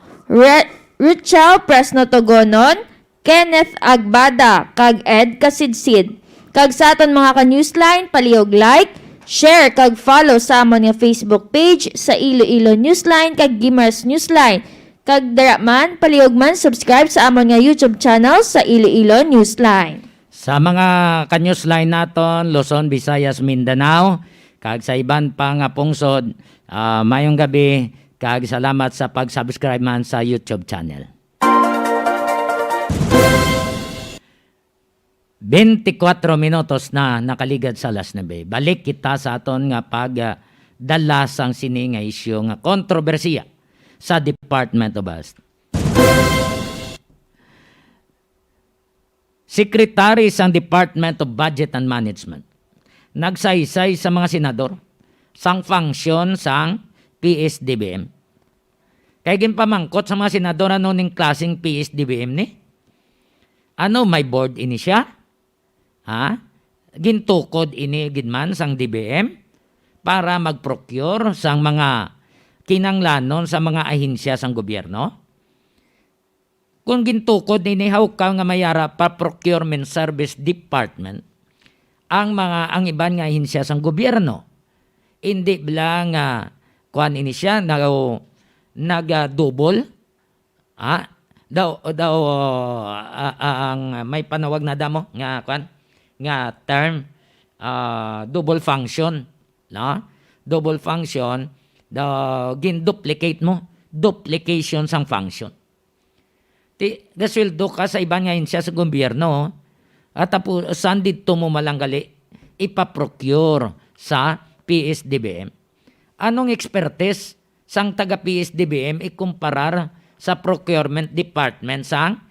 Richel Presno Togonon, Kenneth Agbada, kag Ed Kasidsid. Kag sa aton mga ka-newsline, palihog like, share kag follow sa amon nga Facebook page sa Iloilo Newsline kag Gimaras Newsline. Kag dara man, palihog man subscribe sa amon nga YouTube channel sa Iloilo Newsline. Sa mga ka-newsline naton, Luzon, Visayas, Mindanao, kag sa iban pa nga pungsod, mayong gabi, kag salamat sa pag-subscribe man sa YouTube channel. 24 minutos na nakaligad sa alas 9. Balik kita sa aton nga pagdala sang sini nga isyu nga kontrobersiya sa Department of Health. Secretary sang Department of Budget and Management nagsaysay sa mga senador sang function sang PSDBM. Kaya ginpamangkot sa mga senador ano ning klaseng PSDBM ni? Ano may board ini siya? Ha? Gintukod ini ginman sang DBM para mag-procure sang mga kinanglanon sa mga ahinsya sang gobyerno? Kung gintukod ni hawkaw nga mayara pa Procurement Service Department ang iban nga ahinsya sang gobyerno, hindi bilang kuan ini siya nag-double ang may panawag na damo nga kuan nga term double function, no? Double function gin-duplicate mo, duplication sang function. Gasweldo ka sa ibang nga insya sa gobyerno at tapos saan dito mo malanggali ipaprocure sa PSDBM. Anong expertise sang taga PSDBM ikumparar sa procurement department sang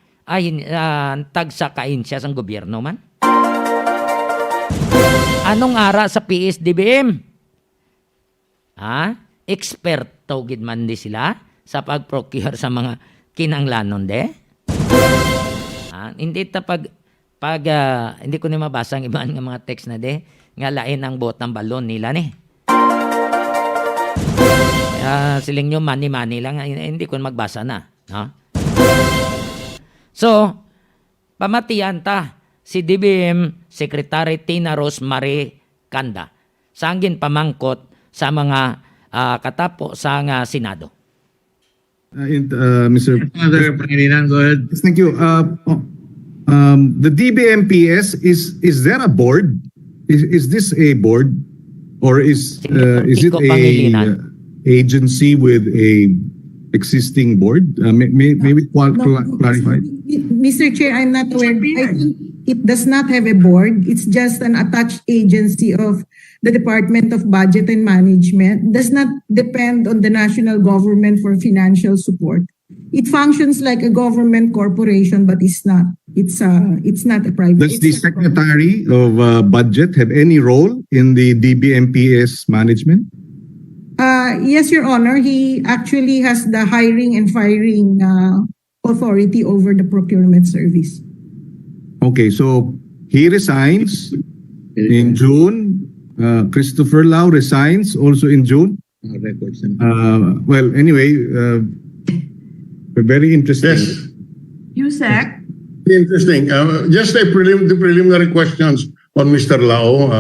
tagsa kainsya sang gobyerno man? Anong ara sa PSDBM? Eksperto gid man di sila sa pag-procure sa mga kinanglanon de. Hindi ta hindi ko ni mabasa ang ibang nga mga text na de nga lain ang botang balon nila ni. Siling nyo money lang, hindi ko magbasa na, no? So pamatian ta si DBM Secretary Tina Rosemary Canda sangin pamangkot sa mga katapo sa Senado. Mr. Pangilinan, go ahead. Thank you. The DBMPS, is there a board? Is this a board, or is it a agency with a existing board? Maybe clarify. Mr. Chair, I'm not aware. I think it does not have a board. It's just an attached agency of the Department of Budget and Management. Does not depend on the national government for financial support. It functions like a government corporation, but it's not. It's not a private. Does the Secretary of Budget have any role in the DBMPS management? Yes, Your Honor. He actually has the hiring and firing authority over the procurement service. Okay, so he resigns in June. Christopher Lau resigns also in June. Well, anyway, very interesting. Yes. Yusek? Interesting. Just the preliminary questions on Mr. Lau.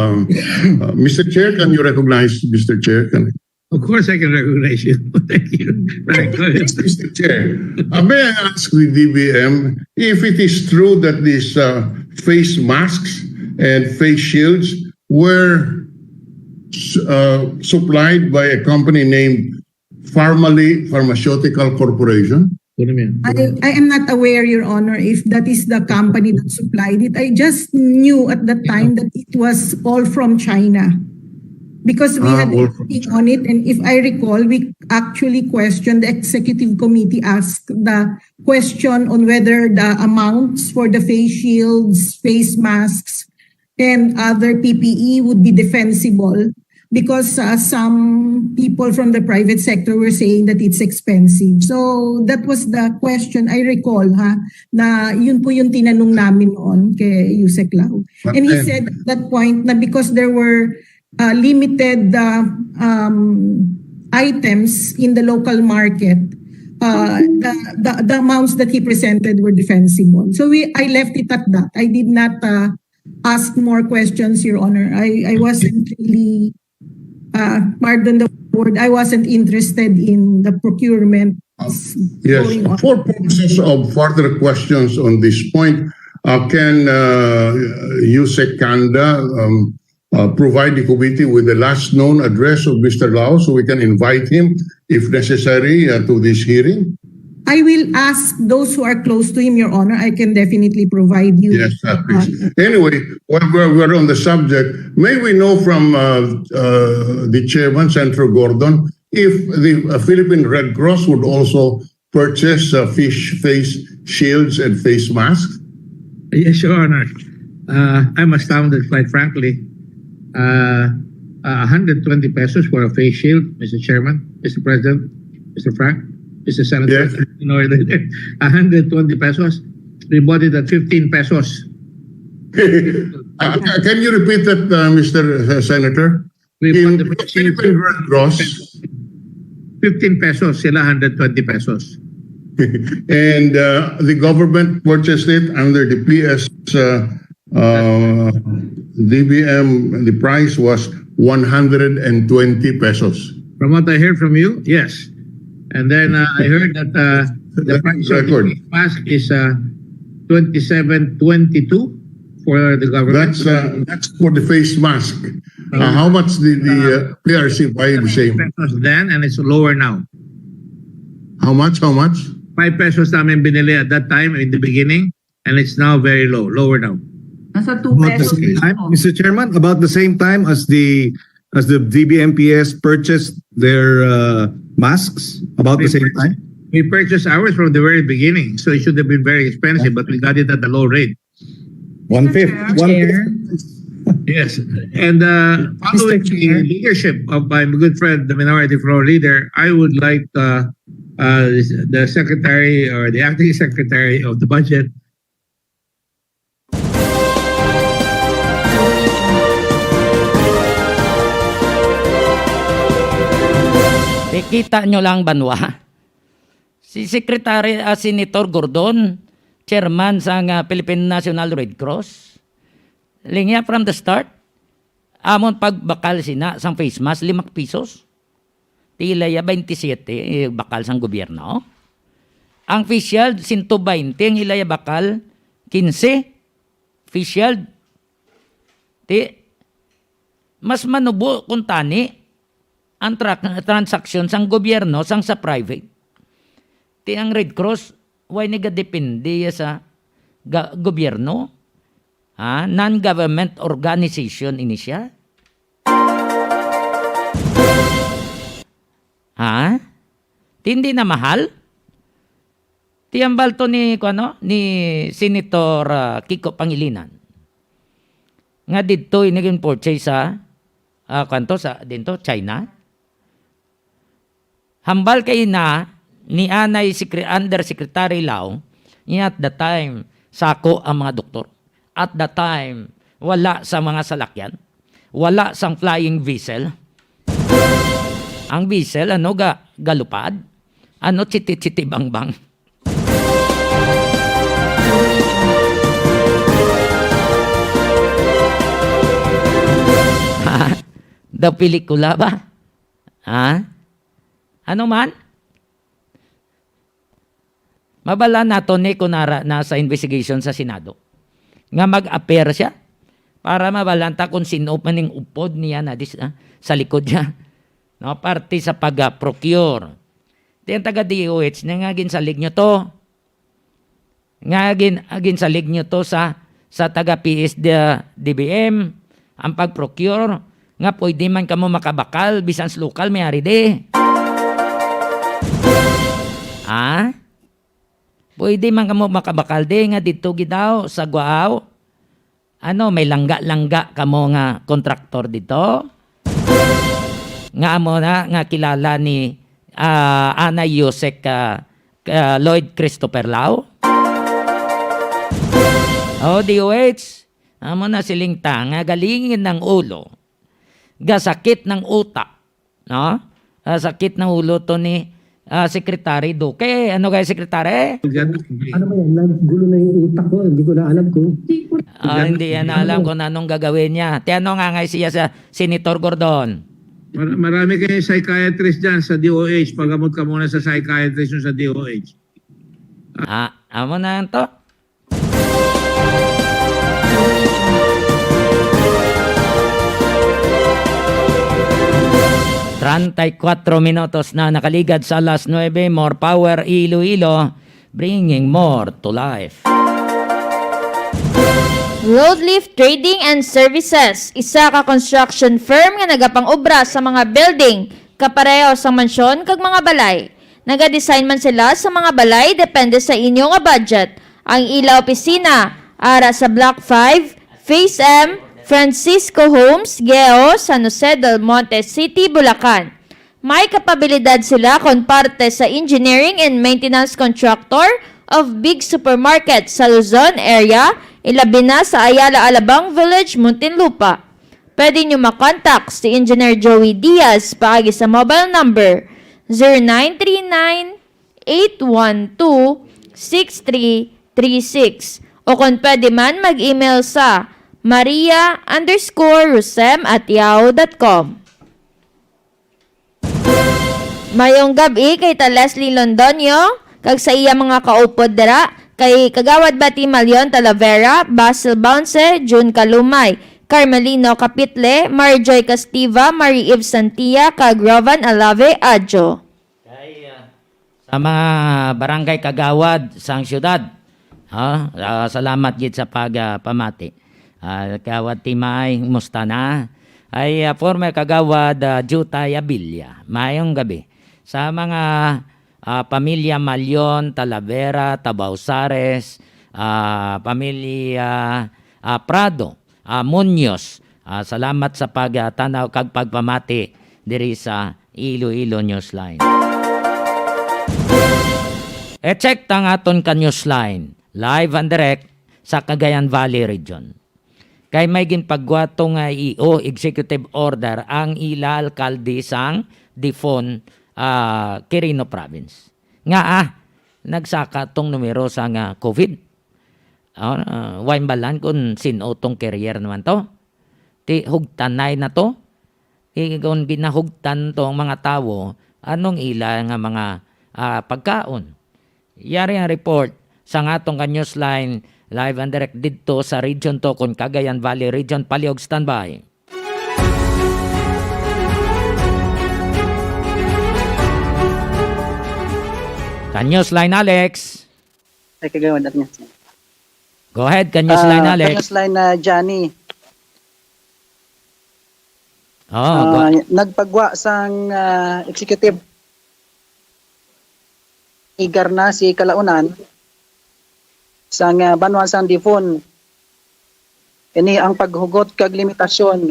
Mr. Chair, can you recognize Mr. Chair? Of course I can recognize you. Thank you. Right, go ahead. Mr. Chair, may I ask the DBM if it is true that these face masks and face shields were supplied by a company named Pharmaly Pharmaceutical Corporation? I am not aware, Your Honor, if that is the company that supplied it. I just knew at the time that it was all from China. Because we had a meeting on it, and if I recall, we actually questioned, the executive committee asked the question on whether the amounts for the face shields, face masks, and other PPE would be defensible because some people from the private sector were saying that it's expensive. So that was the question I recall, na yun po yung tinanong namin noon kay Yusek Lau. And he said at that point na because there were limited items in the local market, the amounts that he presented were defensible. So I left it at that. I did not ask more questions, Your Honor. I wasn't really, pardon the word, I wasn't interested in the procurement. Yes, for purposes of further questions on this point, can Yusek Kanda provide the committee with the last known address of Mr. Lau so we can invite him, if necessary, to this hearing? I will ask those who are close to him, Your Honor. I can definitely provide you. Yes, please. Anyway, while we're on the subject, may we know from the chairman, Senator Gordon, if the Philippine Red Cross would also purchase face shields and face masks? Yes, Your Honor. I'm astounded, quite frankly. 120 pesos for a face shield, Mr. Chairman, Mr. President, Mr. Frank, Mr. Senator. Yes. 120 pesos. We bought it at 15 pesos. Can you repeat that, Mr. Senator? In Philippine Red Cross, 15 pesos, sila 120 pesos. and the government purchased it under the PS DBM. The price was 120 pesos. From what I heard from you, yes. And then I heard that the price of the mask is 27.22 for the government. That's for the face mask. How much did the PRC buy the same? Pesos then, and it's lower now. How much? 5 pesos namin binili at that time in the beginning, and it's now very low, lower now. Nasa 2 About the pesos. same time, Mr. Chairman, about the same time as the DBMPS purchased their masks, about the same time? We purchased ours from the very beginning, so it should have been very expensive, but we got it at a low rate. 1/5. Yes, and following the leadership of my good friend, the Minority Floor Leader, I would like the Secretary or the Acting Secretary of the Budget Kita nyo lang banwa. Si Secretary Senator Gordon, chairman sa Philippine National Red Cross. Linya from the start, amon pagbakal sina sang face mask 5 pesos. Tila ya 27 bakal sang gobyerno. Ang face shield 120, ang ilaya bakal 15. Face shield. Mas manubo kung tani ang transaksyon sang gobyerno sang sa private. Ang Red Cross, why nagadepende sa gobyerno? Non-government organization ini siya. Hindi na mahal? Tiambal to ni Senator Kiko Pangilinan. Nga dito naging purchase sa China. Hambal kay na ni Anay Undersecretary Lau, at the time, sako ang mga doktor. At the time, wala sa mga salakyan. Wala sang flying vessel. Ang vessel, galupad? Chiti-chiti bang-bang? The pelikula ba? Ano man? Mabala nato ni kunara nasa investigation sa Senado. Nga mag-appear siya para mabalanta kung sino maning upod niya sa likod niya. No, parte sa pag-procure. Diyan taga DOH na nga ginsalig nyo to. Nga ginsalig nyo to sa taga DBM ang pag-procure. Nga pwede man kamo makabakal bisan sa lokal may ari de. Pwede man kamo makabakal de nga dito gidaw sa Guao. Ano, may langga-langga ka mo nga kontraktor dito? Nga mo na, nga kilala ni Ana Yusek Lloyd Christopher Lau? DOH, amo na silingta, nga galingin ng ulo. Gasakit ng utak. No? Sakit ng ulo to ni Secretary Duque. Ano kaya, Secretary? Ano ba yan? Nagulo na yung utak ko. Hindi ko na alam kung... Hindi yan alam kung anong gagawin niya. Tiano nga siya sa Senator Gordon. Marami kayong psychiatrist dyan sa DOH. Pagamot ka muna sa psychiatrist yung sa DOH. Amo na to. Trantay 4 minutos na nakaligad sa alas 9. More power Iloilo, bringing more to life. Roadleaf Trading and Services, isa ka construction firm nga nagapang-obra sa mga building, kapareho sa mansyon kag mga balay. Nagadesign man sila sa mga balay depende sa inyo nga budget. Ang ila opisina ara sa Block 5, Phase M, Francisco Homes, Geo, San Jose del Monte City, Bulacan. May kapabilidad sila kon parte sa engineering and maintenance contractor of big supermarket sa Luzon area, ilabi na sa Ayala Alabang Village, Muntinlupa. Pwede nyo makontak si Engineer Joey Diaz paagi sa mobile number 0939-812-6336 o kung pwede man mag-email sa maria_rusem@yahoo.com. Mayong gabi kay ta Leslie Londonio, kag sa iya mga kaupod dara, kay Kagawad Bati Malion Talavera, Basil Bounce, June Kalumay, Carmelino Capitle, Marjoy Castiva, Marie Eve Santia, kag Rovan Alave Adjo. Sa mga barangay kagawad sang syudad, salamat gid sa pagpamati. Kagawad Timay, musta na? Ay former kagawad Jutay Abilia. Mayong gabi. Sa mga pamilya Malyon, Talavera, Tabausares, pamilya Prado, Muñoz, salamat sa pagtanaw kag pagpamati diri sa Iloilo Newsline. E-check tang aton ka Newsline, live and direct sa Cagayan Valley Region. Kay may ginpagwato nga EO, Executive Order, ang ila alkalde sang Difon, Quirino Province. Nga nagsaka tong numero sa nga COVID. Wain balan kung sino tong carrier naman to. Ti hugtanay na to. Kung ginahugtan tong mga tao, anong ila nga mga pagkaon. Yari ang report sa nga tong Newsline, live and direct dito sa region to kung Cagayan Valley Region. Paliog standby. Newsline Alex. Ay kagawad at niya. Go ahead, Newsline Alex. Newsline na Johnny. Nagpagwa sang executive igar na si Kalaunan sang Banwa sang Difon. Ini ang paghugot kag limitasyon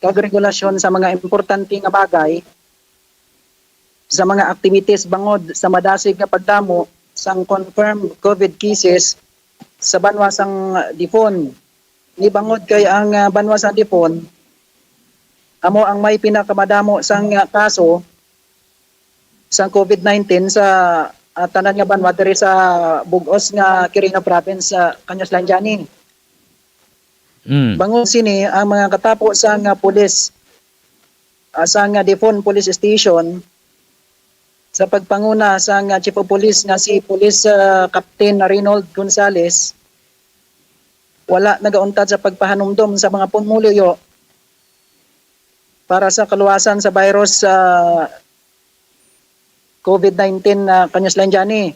kag regulasyon sa mga importante nga bagay sa mga activities bangod sa madasig nga pagdamo sang confirmed COVID cases sa Banwa sang Difon. Ni bangod kay ang Banwa sang Difon amo ang may pinakamadamo sang kaso sang COVID-19 sa tanan nga banwa diri sa bugos nga Quirino Province sa Cañas Lanjani. Bangod sini ang mga katapo sang pulis sang Difon Police Station sa pagpanguna sang Chief of Police nga si Police Captain Reynold Gonzales, wala nagauntad sa pagpahanumdom sa mga pumuluyo para sa kaluwasan sa virus COVID-19 na Cañas Lanjani.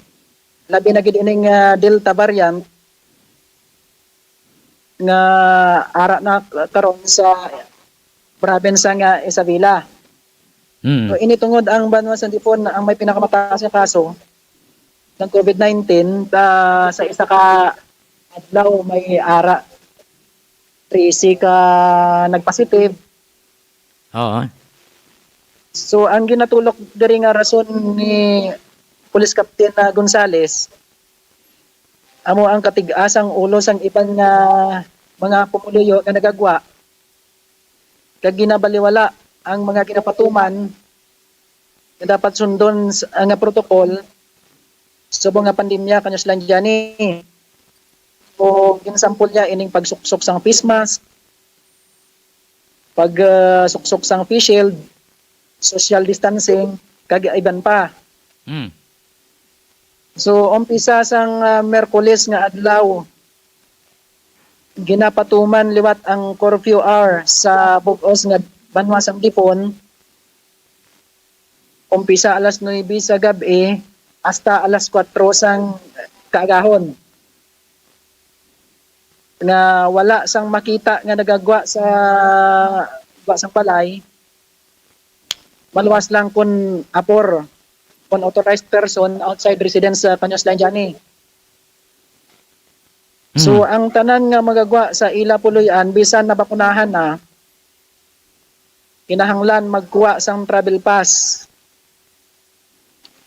Labi na gid ining Delta variant nga ara na karon sa province nga Isabela. So initungod ang Banwa sang Difon na ang may pinakamataas nga kaso ng COVID-19 sa isa ka adlaw may ara 13 ka nagpositive. Oo. So ang ginatulok diri nga rason ni Police Captain Gonzales amo ang katig-asang ulo sang iban nga mga pumuluyo nga nagagwa kag ginabaliwala ang mga ginapatuman na dapat sundon nga protokol subong nga pandemya kanyos lang diyan o ginsampol niya ining pagsuksok sang face mask, pag suksok sang face shield, social distancing, kag iban pa. So umpisa sang Miyerkules nga adlaw ginapatuman liwat ang curfew hour sa bug-os nga Banwa sang Dipon. Umpisa alas 9 sa gabi hasta alas 4 sang kaagahon. Na wala sang makita nga nagagwa sa sang palay. Maluwas lang kun apor kun authorized person outside residence sa Paños Lanjani. So ang tanan nga magagwa sa ila puloy-an bisan nabakunahan na kinahanglan magkuha sang travel pass.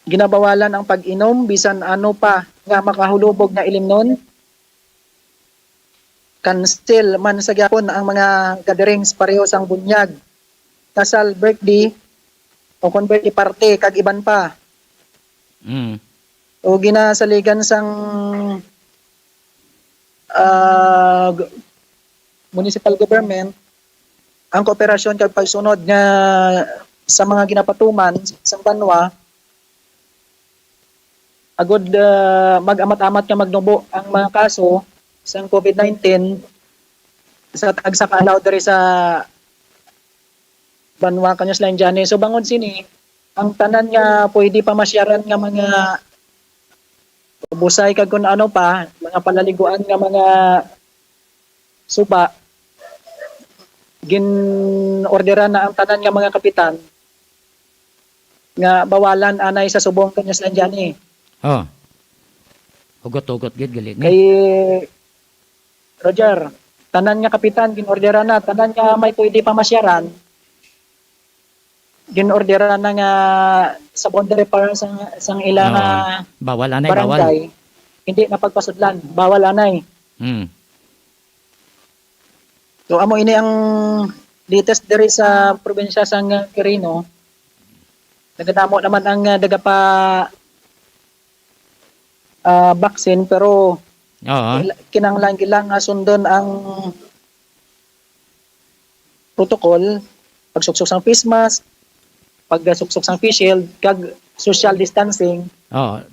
Ginabawalan ang pag-inom bisan ano pa nga makahulubog na ilimnon. Cancel man sa gyapon ang mga gatherings pareho sang bunyag, kasal, birthday o kon birthday party kag iban pa. O ginasaligan sang municipal government ang kooperasyon kag pagsunod nga sa mga ginapatuman sa Banwa agod mag-amat-amat nga magnubo ang mga kaso sang COVID-19 sa tagsakalaw diri sa Banwa Caños Lanjani. So bangod sini ang tanan nga pwede pa masyaran nga mga busay kag kun ano pa mga palaliguan nga mga suba gin-orderan na ang tanan nga mga kapitan nga bawalan anay sa subong Caños Lanjani. Oh. Ugot-ugot gid gali ni. Kay Roger, tanan nga kapitan ginorderan na, tanan nga may pwede pa masyaran. Ginorderan na nga sa boundary para sang ilang bawal anay barangay, bawal. hindi na pagpasudlan, bawal anay. So amo ini ang latest diri sa probinsya sang Quirino. Nagadamo naman ang daga pa vaccine pero kinanglan nga sundon ang protocol, pagsuksok sang face mask, pagsuksok sang face shield, kag social distancing.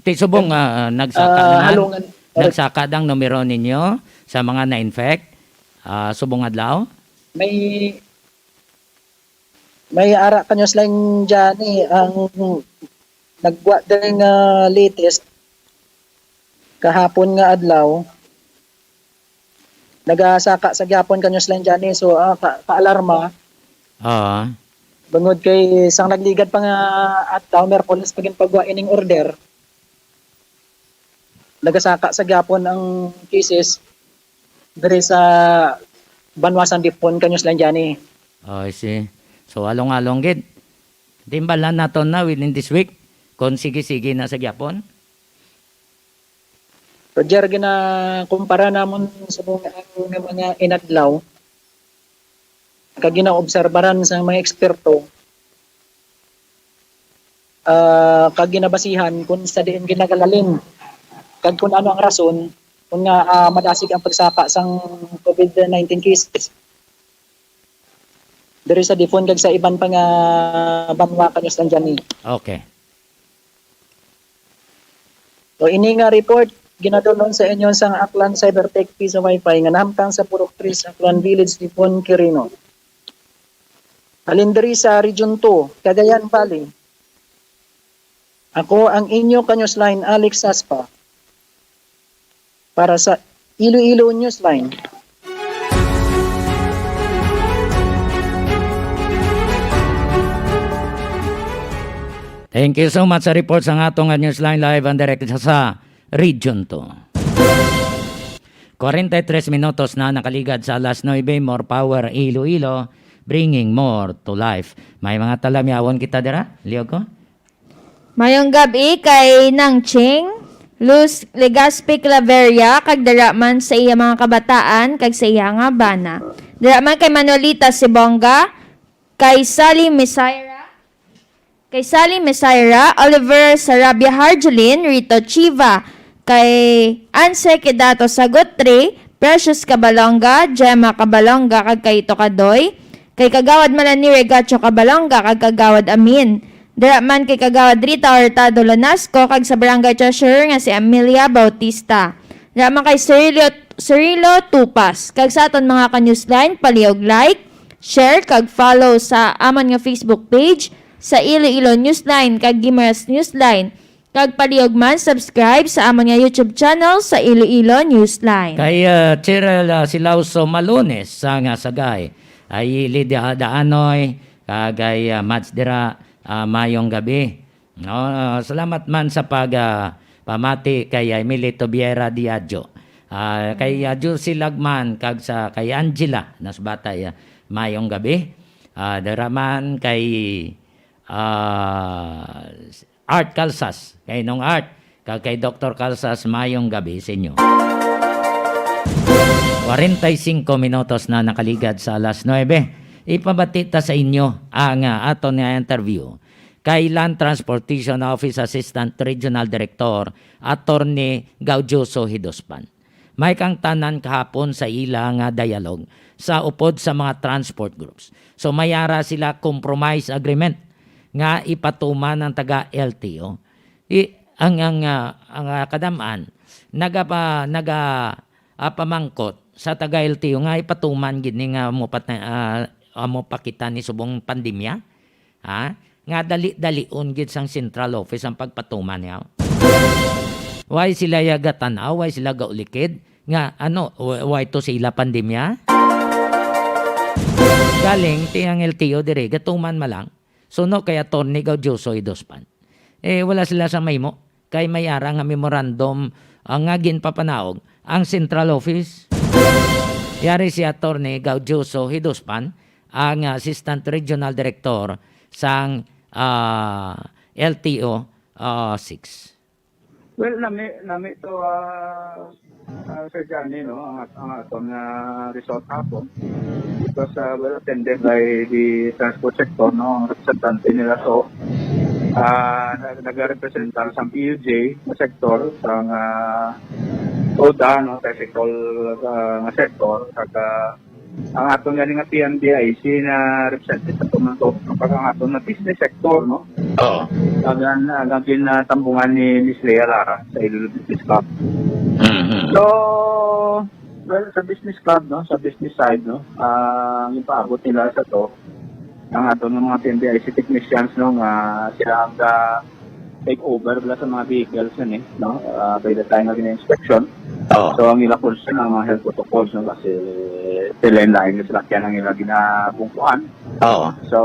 Ti subong nagsaka dang numero ninyo sa mga na-infect subong adlaw? May ara Caños Lanjani ang nagwa ding latest kahapon nga adlaw nagasaka sa gyapon Caños Lanjani so ka-alarma. Bangod kay sang nagligad pa nga adlaw Miyerkules pagin pagwa ining order. Nagasaka sa gyapon ang cases diri sa Banwa sang Dipon Caños Lanjani. I see. So along-along gid. Timbalan naton na within this week kon sige-sige na sa gyapon. Roger, kumpara namon sa mga inadlaw, kag ginaobserbaran sa mga eksperto, kag ginabasihan kung sa diin ginagalalin, kag kung ano ang rason, kung nga madasig ang pagsaka sang COVID-19 cases. Diri sa Dipon kag sa iban pa nga Banwa Caños Lanjani. Okay. So ini nga report ginadulon sa inyo sang Aklan Cybertech Piso Wi-Fi nga nahamtang sa Purok 3 Aklan Village, Dipon, Quirino. Halin diri sa Region 2, Cagayan Valley. Ako ang inyo Caños Line, Alex Saspa. Para sa Iloilo Newsline. Thank you so much sa report sa atong Newsline live and direct sa Region 2. 43 minutos na nakaligad sa alas 9, more power Iloilo, bringing more to life. May mga talamyawon kita dira, liog ko? Mayong gabi kay Nang Ching, Luz Legazpi Claveria, kag daraman sa iya mga kabataan, kag sa iya nga bana. Daraman kay Manolita Sibonga, kay Sally Mesaira, Oliver Sarabia Harjulin, Rito Chiva, kay Anse Kedato Sagotri, Precious Cabalonga, Gemma Cabalonga, kag kay Ito Kadoy, kay Kagawad Malani Regacho Cabalonga, kag Kagawad Amin. Daraman kay Kagawad Rita Hurtado Lonasco, kag sa Barangay Treasurer nga si Amelia Bautista. Daraman kay Cirilo Tupas, kag sa aton mga ka-newsline, paliog like, share, kag follow sa amon nga Facebook page, sa Iloilo Newsline, kag Gimaras Newsline, kag paliog man subscribe sa amon nga YouTube channel sa Iloilo Newsline. Kay Cheryl Silauso Malones sa nga sagay, ay Lydia Daanoy, kagay Mats Dira, mayong gabi. No, salamat man sa pamati kay Emily Tobiera Diadjo. Kay Juicy Lagman, kag sa kay Angela, nas batay, mayong gabi. Daraman kay Art Calsas, kay Nong Art, kay Dr. Calsas, mayong gabi sa inyo. 45 minutos na nakaligad sa alas 9. Ipabatita sa inyo ang aton nga interview kay Land Transportation Office Assistant Regional Director, Attorney Gaudioso Hidospan. May kang tanan kahapon sa ilang dialog sa upod sa mga transport groups. So mayara sila compromise agreement nga ipatuman ng taga LTO. Ang kadamaan pamangkot sa taga LTO nga ipatuman gini nga mo pakita ni subong pandemya, nga dali-dalion gid sang central office ang pagpatuman niya. Why sila yagatanaw, why sila gaulikid nga why to sila pandemya? Galing tiyang LTO dire gatuman malang. So no, kaya Atty. Gaudioso Hidospan. Wala sila sa maymo. Kay mayara nga memorandum ang nga ginpapanaog ang central office. Yari si Atty. Gaudioso Hidospan, ang Assistant Regional Director sang LTO 6. Well, nami to Sir Johnny, no, ang atong result hapon. It was well attended by the transport sector, no, ang representante nila. So, nag-representan sa PUJ na sector, sa ODA, no, technical sector, saka ang atong nga PNDIC na represented sa tumantok kapag ang atong na business sector, no? Oo. Ang tambungan ni Ms. Lea Lara sa Iloilo Business Club. So, well, sa business club, no, sa business side, no, yung paabot nila sa to, ang atong mga PNDIC technicians, no, sila ang take over sa mga vehicles yun, no, by the time of inspection. So, ang ila course ng mga health protocols, no, kasi sila yung laing sila kaya nang ila ginabungkuan. So,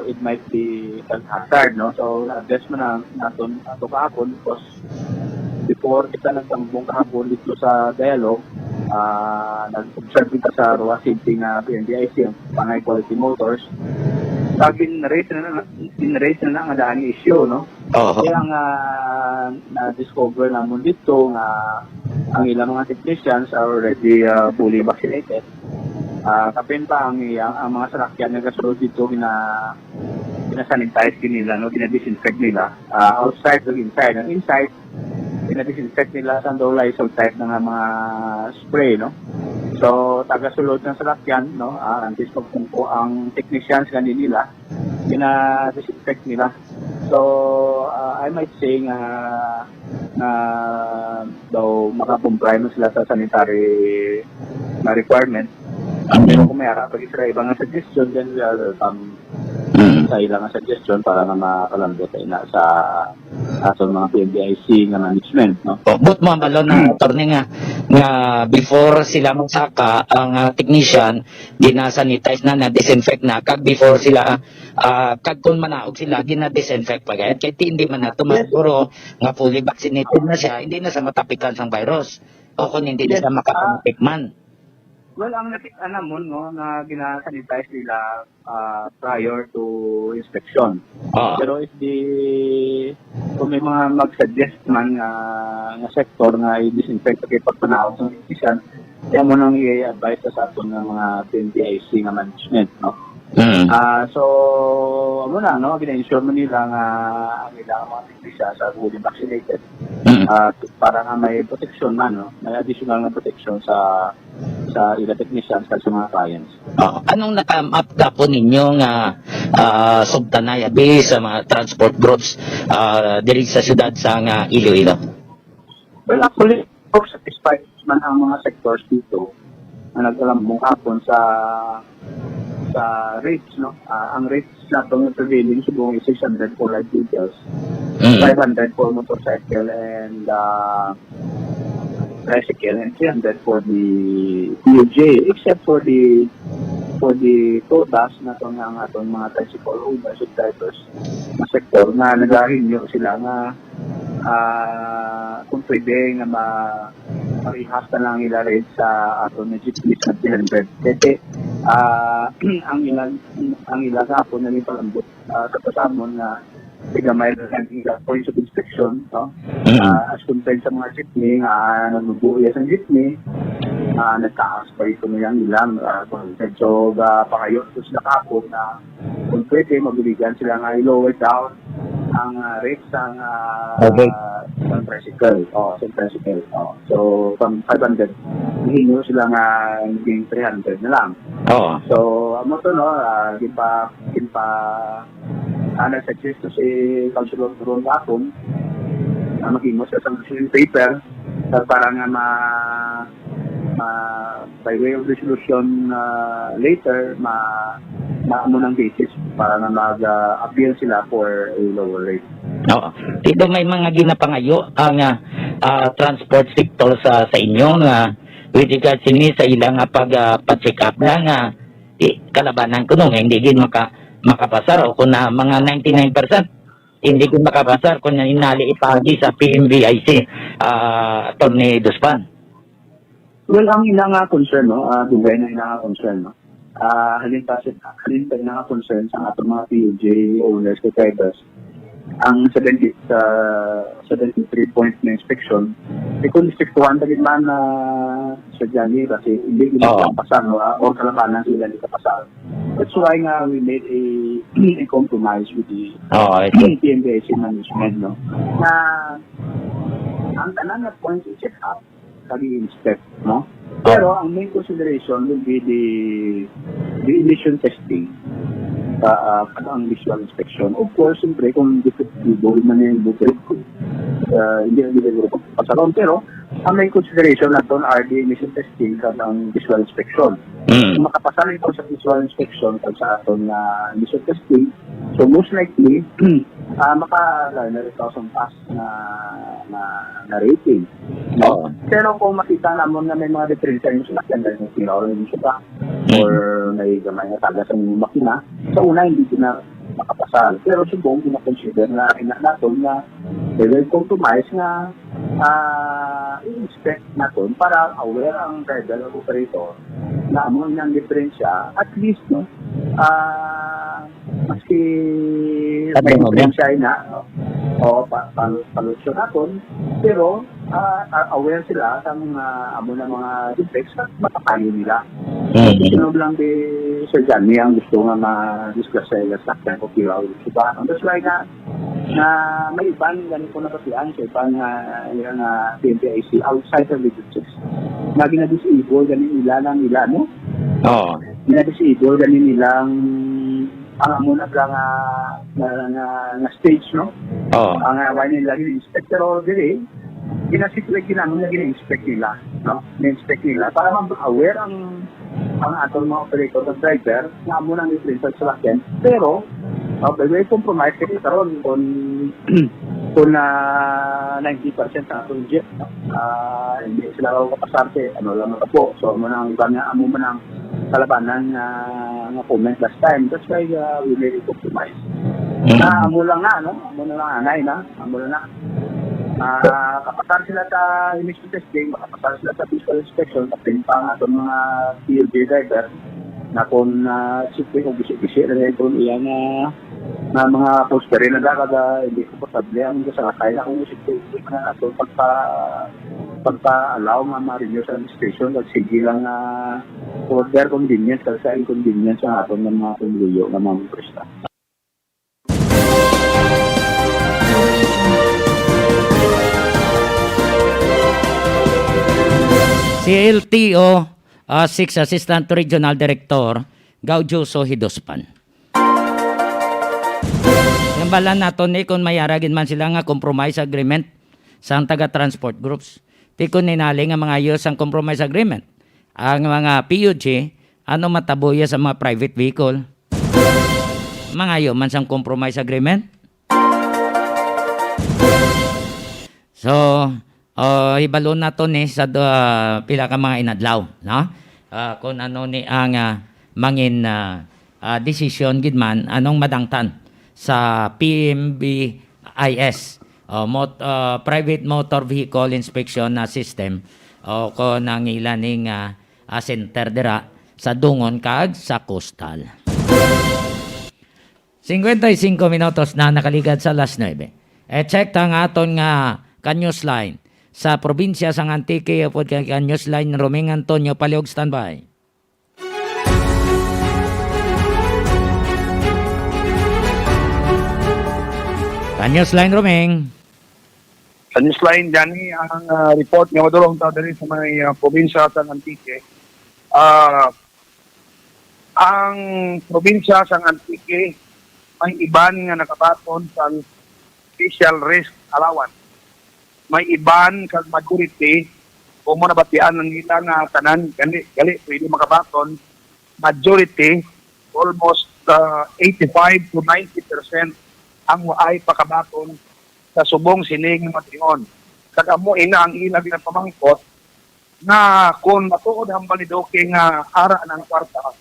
it might be health hazard, no. So, na-address mo na natin ato kahapon because before kita nagtambong kahapon dito sa dialogue, nag-observe kita sa ROA safety na PNDIC, ang Pangay Quality Motors. Ginraise na nga daan issue, no? Kaya nga na-discover naman dito nga ang ilang mga technicians are already fully vaccinated. Kapin pa ang mga salakyan na kasunod dito gina-sanitize nila, no? Gina-disinfect nila outside o inside. Ang inside, gina-disinfect nila sa Lysol type ng mga spray, no? So, taga-sulod ng salakyan, no? Antes pagpumpo ang technicians kanila, gina-disinfect nila. So, I might say na daw makakomply na sila sa sanitary na requirement. Pero kung may pag isra ibang suggestion, then we are sa ilang suggestion para na makalambot sa atong mga PNDIC nga management, no? But mo malo na attorney nga before sila magsaka ang technician gina-sanitize na disinfect na kag before sila kag kun manaog sila gina-disinfect pa kay hindi man nato maguro nga fully vaccinated na siya, hindi na sa matapikan sang virus. o kung hindi nila makakontek man. Well, ang nakita namon no na gina-sanitize nila prior to inspection. Pero kung may mga mag-suggest man nga sektor nga i-disinfect kay pagpanahon ng technician, kaya mo nang i-advise sa aton ng mga PNPIC nga management, no? So, ano na, no? Gina-ensure mo nila nga ang ilang mga technician sa fully vaccinated para nga may protection man, no? May additional na protection sa ilang technicians sa mga clients. Anong naka-map ka po ninyo nga subtanay base sa mga transport groups diri sa syudad sa Iloilo? Well, actually, satisfied man ang mga sectors dito na nagkalambong hapon sa rates, no? Ang rates na itong prevailing subong is 600 for light vehicles, 500 for motorcycle and tricycle, and 300 for the PUJ, except for the totas na itong mga tricycle owners and drivers na sektor na nag-renew sila nga kung pwede nga marihas na lang ila rin sa ato na jeepneys na 300. Kasi ang ilang hapon na rin palambot sa pasamon na tigamay na lang ilang points of inspection, no? As compared sa mga jeepney nagbubuya sa jeepney, nagtaas pa ito na yung ilang so pakayon ito sila kapon na kung pwede mabiligan sila nga i-lower down ang rates ng tricycle. So from 500 hihinyo sila nga naging 300 na lang. So amo to, no, nag-suggest to si Councilor Ron Gapon na maging mo sa sanction paper para nga by way of resolution later maano ng basis para na mag-appeal sila for a lower rate. Dito may mga ginapangayo ang transport sector sa inyo nga with regards sa ilang pag-check up lang kalabanan ko nung hindi din makapasar o kung na mga 99% hindi din makapasar kung inali ipagi sa PMVIC Atty. Duspan. Well, ang ilang concern, no, dugay na ilang concern, no. Halin pa ilang concern sa atong mga PUJ owners kay drivers. Ang 73 point na inspection, kung inspektuhan tagin man sa Jani kasi hindi kapasar, no, o kalabanan sila hindi kapasar. That's why nga we made a compromise with the PMBIC management, no, na ang tanan na points i-check up kagi-inspect, no? Pero ang main consideration will be the emission testing, ang visual inspection. Of course, siyempre, kung defectivo man yung butil, hindi siguro pasaron. Pero ang main consideration na doon are the emission testing at ang visual inspection. Kung makapasal ito sa visual inspection at sa aton emission testing, so most likely, maka-learner 1,000 pass na rating. No? Pero kung makita naman na may mga diferensya yung sasakyan dahil may tira yung suka or may gamay na taga sa makina, sa una hindi na makapasal. Pero subong pinakonsider na natin na they will compromise na i-inspect natin para aware ang driver o operator na among ng diferensya, at least, no, maski may diferensya na, o palusyon natin, pero aware sila sa mga amo na mga defects at matapayo nila. Sino lang di Sir Johnny ang gusto nga ma-discuss sa sakyan ko kira o suba. That's why na may ibang ganito po na pasiyan sa ibang yung PNPIC outside of the districts. Na ginadisable ganin nila ng nila, no? Ginadisable ganin nilang ang amo na stage, no? Ang why nila in-inspect. Pero dili, ginasitwag ginamon na gina-inspect nila, no? Na-inspect nila para ma-aware ang atong mga operator at driver na amo nang differential sa lakyan. Pero may compromise kasi karon kung 90% na atong jet, hindi sila raw kapasarte, lang na po. So amo nang amo man ang kalabanan nga comment last time. That's why we made a compromise. Amo lang na, no? Amo na lang angay na. Amo na. Kapasar sila sa emission testing, makapasar sila sa visual inspection, kapin pa ang atong mga PLB driver na kung siyempre kung bisi-bisi na rin kung iyan na mga posterin na dagat, hindi ko pasable ang sa kakay na kung siyempre na ito pagpa-allow nga ma-renew sa administration at sige lang for their convenience kasi sa inconvenience ang atong mga pumuluyo na mga presta. Si LTO 6 Assistant Regional Director Gaudio Hidospan. Yung bala nato ni kung mayaragin man sila nga compromise agreement sa taga-transport groups. Ti kung ninali nga mga ayos ang compromise agreement. Ang mga PUG, ano matabuya sa mga private vehicle. Mga ayo man sang compromise agreement. So, hibalo na to ni sa pila ka mga inadlaw, no? Kung ano ni ang mangin desisyon gid man anong madangtan sa PMBIS Private Motor Vehicle Inspection na system o ko nang ilaning center dira sa Dungon kag sa Coastal. 55 minutos na nakaligad sa alas 9. Check ang aton nga ka-news line sa probinsya sang Antique upod kay Newsline Roming Antonio Paliog standby. Newsline Roming. Sa Newsline Jani ang report nga madulong ta diri sa mga probinsya sa Antique. Ang probinsya sa Antique may iban nga nakabaton sa special risk allowance. May iban kag majority kung mo nabatian ng nila nga tanan gali pwede makabaton majority almost 85 to 90% ang waay pakabaton sa subong sining matingon. Kag amo ina ang ilag na pamangkot na kung matuod ang balidoke nga ara ng kwarta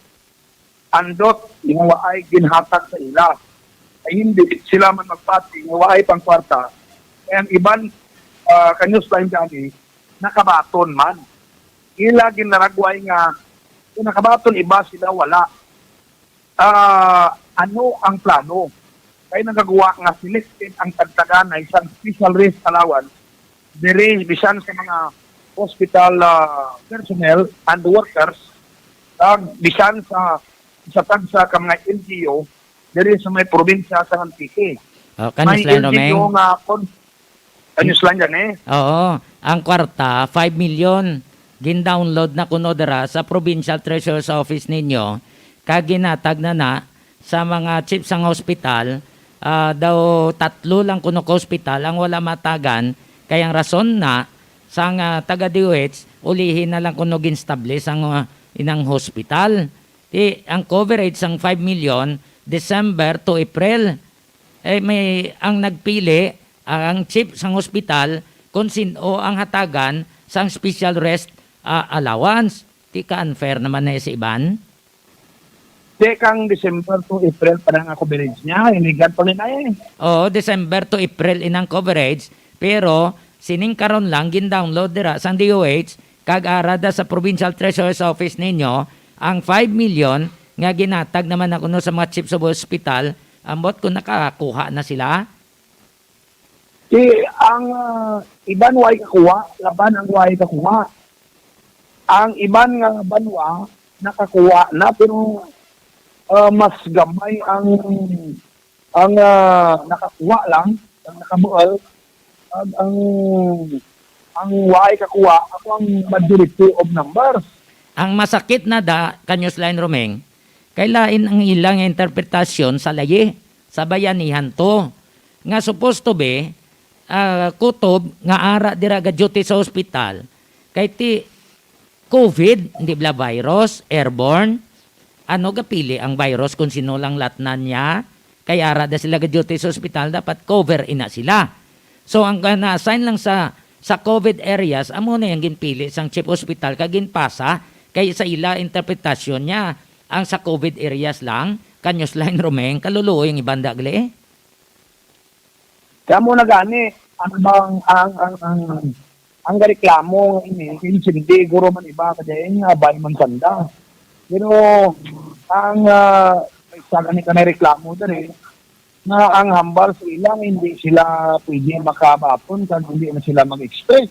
andot yung waay ginhatag sa ila ay hindi sila man magpati nga waay pang kwarta and iban kanyos time dani nakabaton man. Ila ginaragway nga kung nakabaton iba sila wala. Ano ang plano? Kaya nagagawa nga selected ang tagtagan na isang special risk allowance diri bisan sa mga hospital personnel and workers bisan sa tagsa ka mga LGU diri sa may probinsya sa Antique. May LGU nga Kanyos lang yan Oo. Ang kwarta, 5 million. Gin-download na kuno dira sa Provincial Treasurer's Office ninyo. Kaginatag na sa mga chiefs ng hospital. Daw 3 lang kuno ka hospital ang wala matagan. Kayang rason na sa taga-DOH, ulihin na lang kuno gin-establish ang inang hospital. Ang coverage ng 5 million, December to April. May ang nagpili ang chief sang hospital kung sino ang hatagan sang special rest allowance. Di ka unfair naman na sa iban? Di kang December to April pa ang coverage niya. Iligan pa rin Oo, December to April inang coverage. Pero sining karon lang gin-download dira sa DOH kag arada sa Provincial Treasurer's Office ninyo ang 5 million nga ginatag naman ako no sa mga chiefs of hospital. Ambot kung nakakuha na sila. Ang iban way kakuha, laban ang way kakuha. Ang iban nga banwa nakakuha na pero mas gamay ang nakakuha lang, ang nakabual. Ang way kakuha ako ang majority of numbers. Ang masakit na Kanyos Line Romeng, kailain ang ilang interpretasyon sa layi, sa bayanihan to. Nga supposed to be, kutob nga ara dira ga duty sa ospital kay ti COVID hindi bla virus airborne ano gapili ang virus kung sino lang latnan niya kay ara da sila ga duty sa ospital dapat cover ina sila. So ang na-assign lang sa COVID areas amo na yang ginpili sang chief hospital kag ginpasa kay sa ila interpretasyon niya ang sa COVID areas lang Kanyos Line Romeng kaluluoy ang ibanda gle. Kaya mo na gani, ano bang ang reklamo ini hindi guro man iba kaya nga bay man sanda. Pero ang isa gani ka na reklamo dere na ang hambal sa ilang hindi sila pwede makabapon kan hindi na sila mag-express.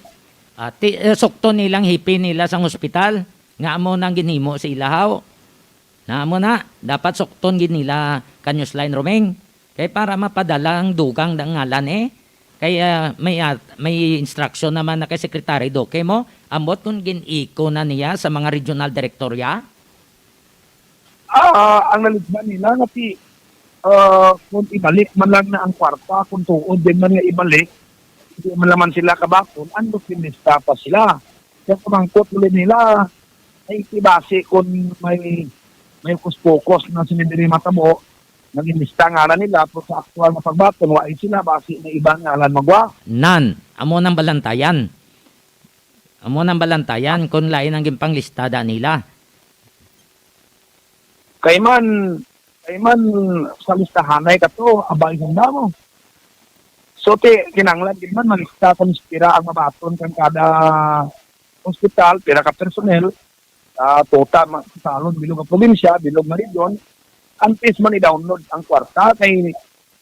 Sukto nilang hipi nila sa ospital. Nga mo nang ginhimo sa ilahaw. Na mo na, dapat sukton gin nila kanyos line romeng. Kaya para mapadala ang dugang ng ngalan Kaya may instruction naman na kay Secretary Doke mo, ambot kung gin-iko na niya sa mga regional directorya? Ang nalisman nila nga kung ibalik man lang na ang kwarta, kung tuod din man nga ibalik, hindi man naman sila kabakon, ano pinista pa sila. Kaya kumangkot ulit nila, ay itibase kung may kuspokos na sinidiri matamo, naging lista ngalan nila, pero sa aktual na pagbaton, wala sila, base na ibang ngalan magwa. Amo ng balantayan. Kung lain ang gimpanglista nila. Kay man sa listahan ay kato, abay handa mo. So, kinanglan din man, malista sa pira ang mabaton kan kada hospital, pira ka personnel, tota, salon, bilog ang probinsya, bilog na region, antes man i-download ang kwarta, kay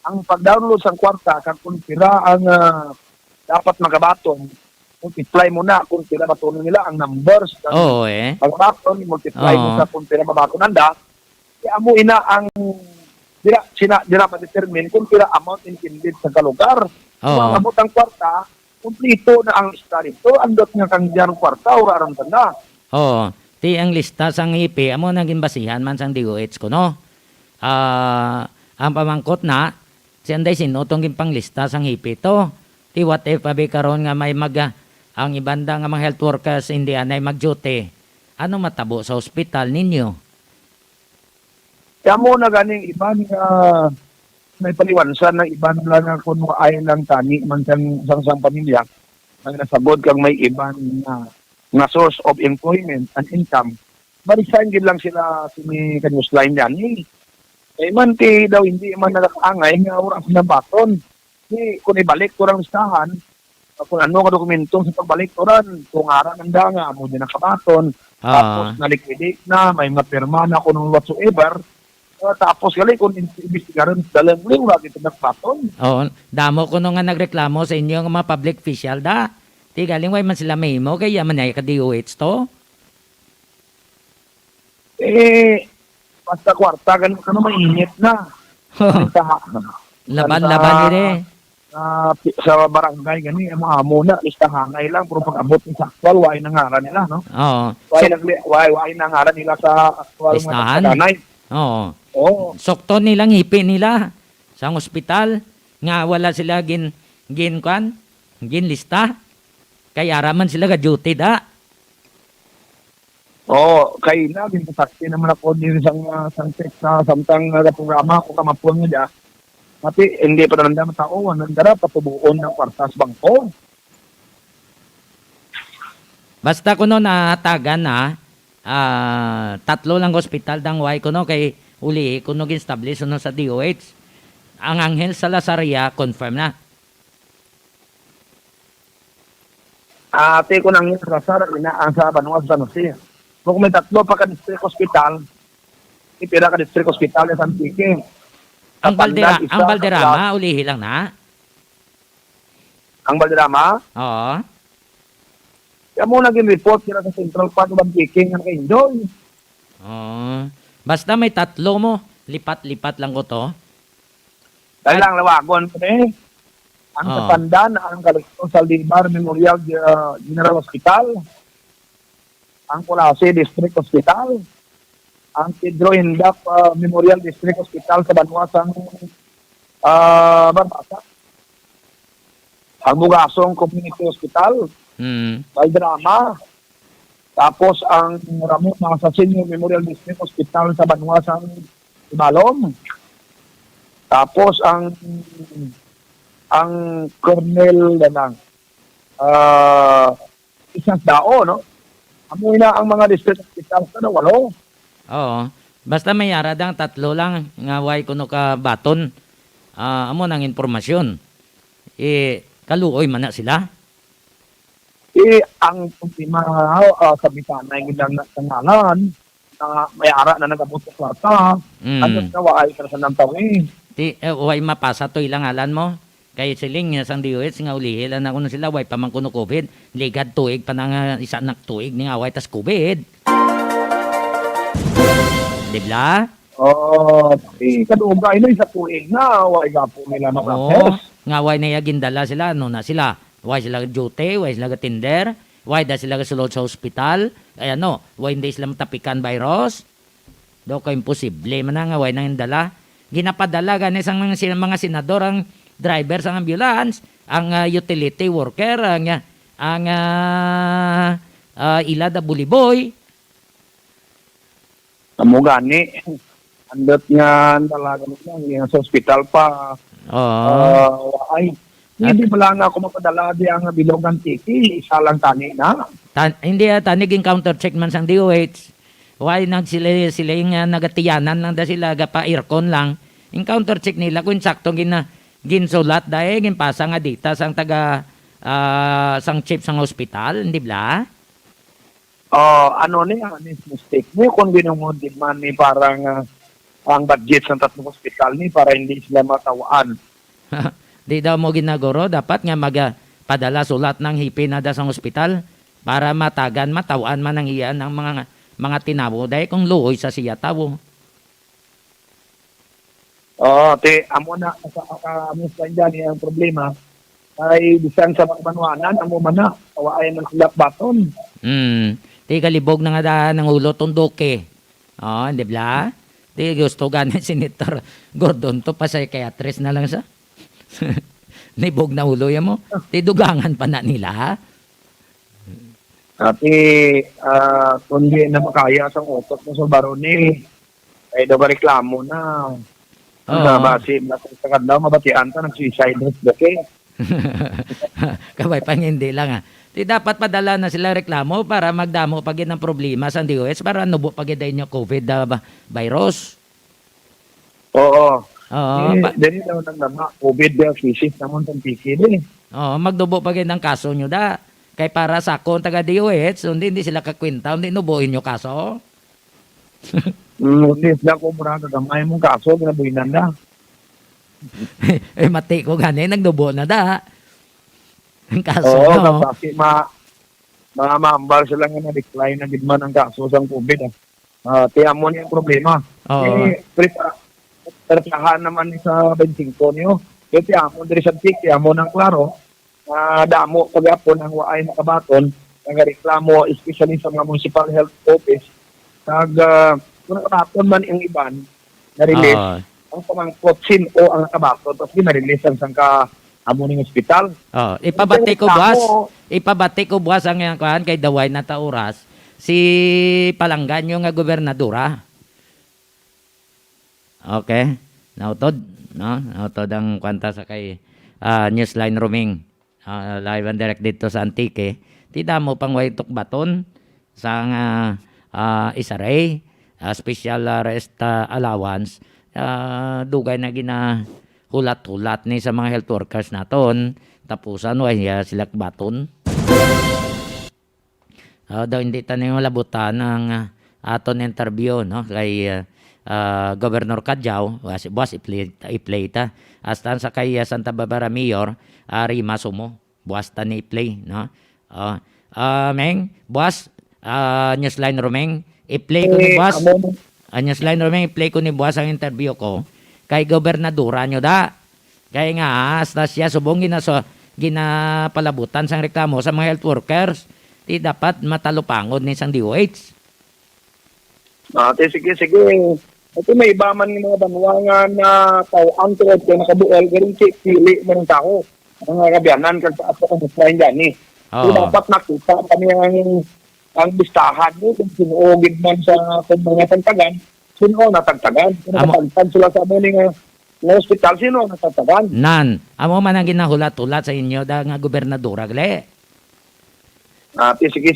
ang pag-download sa kwarta, kung pira ang dapat magabaton, multiply mo na kung pira batunin nila ang numbers. Pag-baton, multiply mo sa kung pira mabaton nanda, kaya mo ina ang dira pa-determine kung pira amount intended sa kalugar. Kung ang abot ang kwarta, kumplito na ang lista rito, andot nga kang diyang kwarta, uraran tanda. Ti ang lista sang IP, amo naging basihan man sang DOH ko, no? Ang pamangkot na, siyanday sinutong panglista sang IP to. Ti what if abi karon nga may ang ibanda nga mga health workers hindi anay mag-duty. Ano matabo sa ospital ninyo? Kaya mo na ganing iban nga may paliwansan ng iban lang nga kung ay lang tani man sang pamilya ang nasabod kang may iban na source of employment and income. Barisan gid lang sila sini kanyos line yan. Man ti daw hindi man nakangay nga oras na baton. Kung ibalik kurang listahan, kung ano ka dokumentong sa pagbalik oran, kung aran ang nga, mo din nakabaton, tapos na-liquidate na, may mapirma na kung whatsoever, tapos gali kung investigaran dalang muli, wala dito nakabaton. Damo ko nga nagreklamo sa inyo ng mga public official da. Ti galing way man sila may mo, kaya man ay ka-DOH to? Basta kwarta, ganun ka na mainit na. Laban-laban nila sa barangay, gani, amo na, listahangay lang, pero pag abot sa actual, why nangaran nila, no? Why nangaran nila sa actual listahan? Oo. Sokto nilang hipi nila sa ospital, nga wala sila lista, kaya araman sila ka-duty da. Kay na, gintasakti naman ako din sa samtang programa ko kamapon nga Mati, hindi pa nanda matao, nandara patubuon ng kwartas bangko. Basta kuno natagan na, 3 lang hospital dang way kuno kay uli kuno gin-establish sa DOH. Ang Anghel sa Lazaria, confirm na. Ate ko nang sa Lazar, ang sa Banuas sa Jose. Kung may 3 pa ka district hospital, ipira ka district hospital sa Antique. Ang Valderrama, ulihi lang na. Ang Valderrama? Oo. Kaya mo naging report sila sa Central Park of Antique nga naka-enjoy. Basta may 3 mo, lipat-lipat lang ko to. Dahil lang lawagon ko ang Kapandan, ang Calixto Saldivar Memorial General Hospital, ang Colase District Hospital, ang Pedro Indap Memorial District Hospital sa Banuasang Barbasa, ang Bugasong Community Hospital, Valderrama, tapos ang Ramon Masasinyo Memorial District Hospital sa Banuasang Ibalom, tapos ang Cornel isang dao, no? Amoy na ang mga district hospitals na 8. Basta may aradang 3 lang nga way kuno ka baton. Amo nang impormasyon. Kaluoy man na sila. Ang problema sa bitana yung ilang nangalan, na may ara na nagabot sa kwarta, ano na ay karasan ng tawin. Way mapasa to ilang alan mo. Kay siling sang DOH nga ulihil na kuno sila way pa man kuno COVID. Ligad tuig pa nga isa nak tuig ni away tas COVID. Dibla? Kadugay no isa tuig na way gapo nila ma-process. Nga way na gindala sila ano na sila. Way sila duty, way sila tinder, way da sila sulod sa ospital. Ay ano, way hindi sila matapikan virus. Do ko imposible man nga way nang indala. Ginapadala gani sang mga senador ang driver sa ambulance, ang utility worker, ang ila da buliboy. Amo gani. Andot nga talaga lang sa ospital pa. Ay hindi mo lang ako mapadala di ang bilogan tiki, isa lang tani na. Hindi tanig encounter check man sang DOH. Why sila yung nagatiyanan nang da sila pa aircon lang. Encounter check nila kung saktong ginsulat dahil ginpasa nga dita sang taga sang chief sang ospital, hindi ba? Ano ni mistake ni kung ginumod din man ni parang ang budget sa tatlong ospital ni para hindi sila matawaan. Di daw mo ginagoro, dapat nga padala sulat ng hipin na da sang ospital para matawaan man ang iyan ng mga tinawo dahil kung luoy sa siya tawo. Amo na amo sa dyan ang problema ay bisan sa magmanuanan amo man na tawaay ng silap baton. Ti kalibog na nga da ng ulo tunduke. Hindi ba? Ti gusto ganin Senator Gordon to pa psychiatrist na lang sa. Nibog na ulo yan mo. Ti dugangan pa na nila. Kundi na makaya sa utot mo sa baroni ay daw reklamo na. Basi sa kadlaw mabatian ta nag-suicide risk Kabay pang hindi lang Di dapat padala na sila reklamo para magdamo pag ng problema sa DOS para nubo pag nyo COVID virus. Dili daw nang nama COVID thesis naman sa PC din. Magdubo pag ng kaso nyo da. Kay para sa akong taga DOH, hindi sila kakwinta, hindi nubuhin nyo kaso. Hindi sila kumura kagamay mong kaso, ginabuhinan na. Mati ko gani, nagdubo na da. Ang kaso no. Kasi maambal sila nga na-decline na gidman ang kaso sa COVID. Tiyan mo niya ang problema. Tertahan naman sa 25 niyo. Tiyan mo, diri sa tik, tiyan mo ng klaro. Damo pag-apon ang waay na kabaton, nag-reklamo, especially sa mga municipal health office. Kung nakabaton man yung iban, na-release, ang pamangkot o ang kabaton, tapos na-release ang sangka amuning hospital. Ipabati ko buwas ang kuhan kay Daway na Tauras, si Palanggan yung gobernadora. Okay. Nautod. No? Nautod ang kwanta sa kay Newsline Roaming. Live and direct dito sa Antique. Tida mo pang way baton sa isaray, special rest allowance. Dugay na ginahulat-hulat ni sa mga health workers naton. Tapusan way sila baton. Daw hindi tayo labutan ng aton interview no kay Governor Kadjaw, boss i-play ta. Astan sa kay Santa Barbara Mayor, Rima Sumo, boss ta ni i-play, no? Meng, boss, Newsline Romeng, i-play ko ni boss. Newsline Romeng, i-play ko ni boss ang interview ko kay Gobernadora nyo da. Kaya nga, hasta siya subong ginapalabutan sang reklamo sa mga health workers, di dapat matalupangod ni sang DOH. Sige. Ito may iba man ng mga banwangan na tawang tulad kaya nakabuel, galing pili man ang tao. Ang kabiyanan kag sa ato kung gusto dyan eh. So dapat nakita kami ang listahan mo kung sinuogid man sa mga tagtagan, sino natagtagan. Natagtagan sila sa mga hospital, sino natagtagan. Nan, amo man ang ginahulat-hulat sa inyo da nga gobernadora gle. Sige.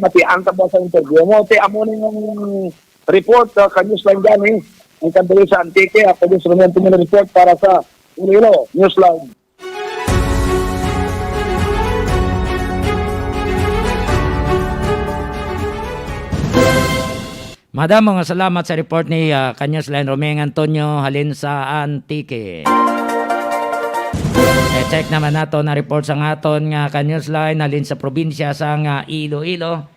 Matian ka ba sa interview mo? Amo ng report ka Newsline dyan eh. Ang kandali sa Antique, ako din sa report para sa Iloilo Newsline. Madam, mga salamat sa report ni Newsline Romeng Antonio halin sa Antique. Check naman nato na report sa aton nga Newsline halin sa probinsya sa Iloilo.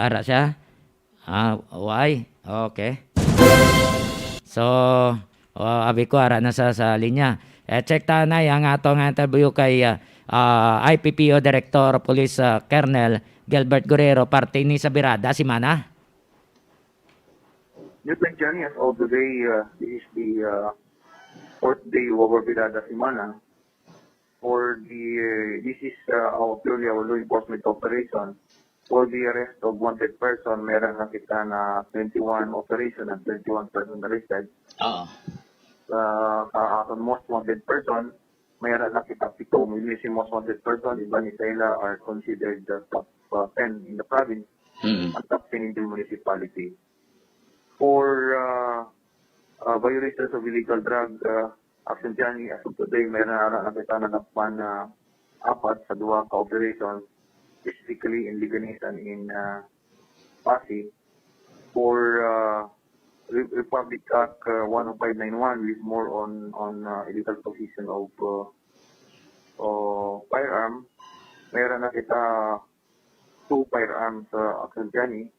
Ara siya. Why? Okay. So, abi ko ara na sa linya. Check ta na yang atong interview kay IPPO Director Police Colonel Gilbert Guerrero, parte ni sa birada si Mana. Yes, Johnny, as of today, this is the fourth day of our Birada Simana. This is purely our law enforcement operation. For the arrest of wanted person, meron na kita na 21 operation and 21 person arrested. Ang most wanted person, meron na kita 7. Missing most wanted person, iba ni Taylor are considered the top 10 in the province and top 10 in the municipality. For violations of illegal drug action dyan, as of today, meron na kita na napan 4 sa 2 ka-operations, specifically in Liganis and in Pasig. For Republic Act 10591, which is more on illegal possession of firearm, meron na kita 2 firearms action dyan,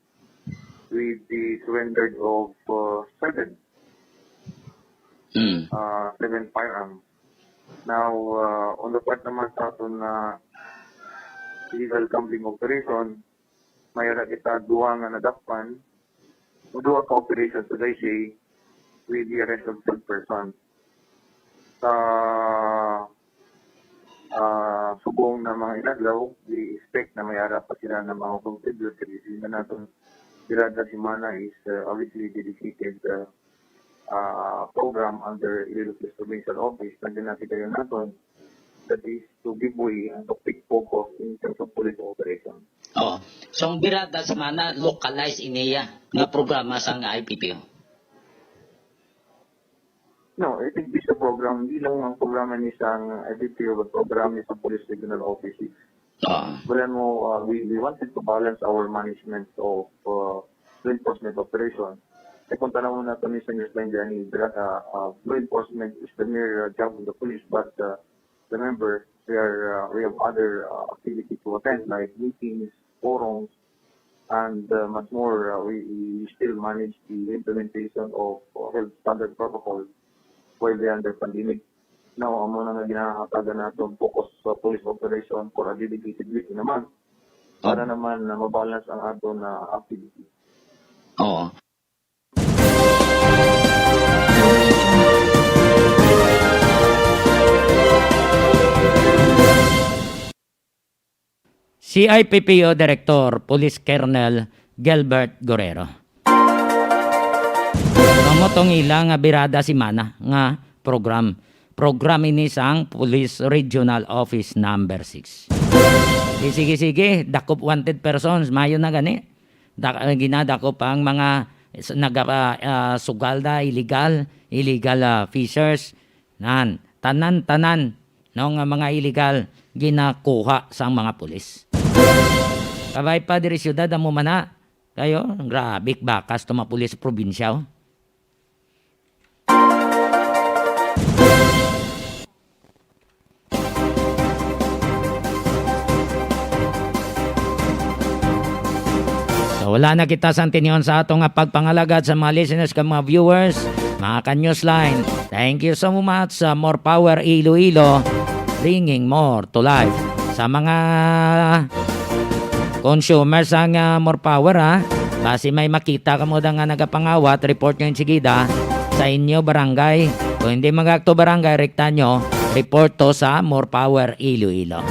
with the surrender of 7 firearms. Now, on the part naman sa aton na illegal gambling operation, mayroon kita 2 nga nadakpan, 2 ka-operations sa Daisy with the arrest of 12 persons. Sa subong na mga inadlaw, we expect na mayara pa sila na mga contribute. Kasi na natin Birada Simana is obviously dedicated program under Ilocos Provincial Office. Nandiyan natin kayo natin. That is to give way and to pick focus in terms of police operation. So ang Birada Simana localized iniya nga programa sa IPPO? No, I think this program, hindi lang ang programa ni sa IPPO, but program ni sa Police Regional Offices. We wanted to balance our management of law enforcement operation. Kung tanawin natin sa Newsline dyan, law enforcement is the mere job of the police, but remember, we have other activities to attend, like meetings, forums, and much more. We still manage the implementation of health standard protocols while they're under pandemic. Now, ang mga ginahatagan natin focus sa police operation for a dedicated week naman para naman na mabalance ang ato na activity. Si IPPO Director Police Colonel Gilbert Guerrero. Kamotong ilang Birada Simana nga program ini sang Police Regional Office number 6. Sige, dakop wanted persons, mayo na gani. Ginadakop ang mga sugalda, illegal fishers, tanan ng mga illegal ginakuha sang mga pulis. Kabay pa diri syudad amo mana kayo, grabe bakas to mga pulis sa probinsya. So, wala na kita sa tinyon sa atong pagpangalagad sa mga listeners ka mga viewers, mga ka-Newsline. Thank you so much sa More Power Iloilo, bringing more to life. Sa mga consumers ang More Power kasi may makita ka mo nga nagapangawat, report nyo yung sigida sa inyo barangay. Kung hindi magakto barangay, rekta nyo, report to sa More Power Iloilo.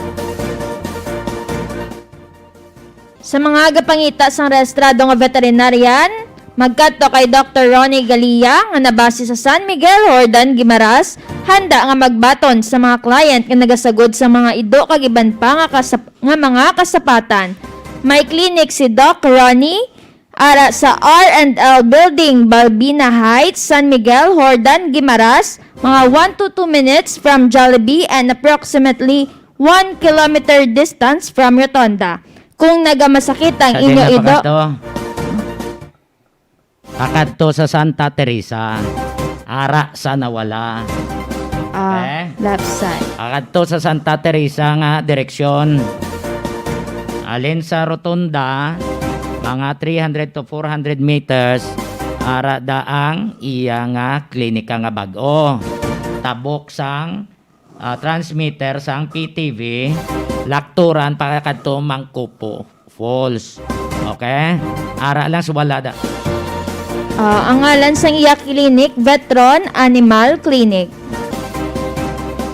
Sa mga agapangita sang rehistrado nga veterinarian, magkadto kay Dr. Ronnie Galia nga nabase sa San Miguel, Hordan, Guimaras, handa nga magbaton sa mga client nga nagasagod sa mga ido kag iban pa nga mga kasapatan. May clinic si Doc Ronnie Ara sa R&L Building, Balbina Heights, San Miguel, Hordan, Guimaras, mga 1 to 2 minutes from Jollibee and approximately 1 kilometer distance from Rotonda. Kung nagamasakit ang inyo ido, Pakadto sa Santa Teresa. Ara sa nawala. left side. Pakadto sa Santa Teresa nga direksyon. Alin sa Rotonda, mga 300 to 400 meters, ara daang iya nga klinika nga bag-o. Tabok sang transmitter sang PTV, lakturan pakadto Mangkupo Falls. Okay? Ara lang suwalada. Ang ngalan sang iya clinic, Vetron Animal Clinic.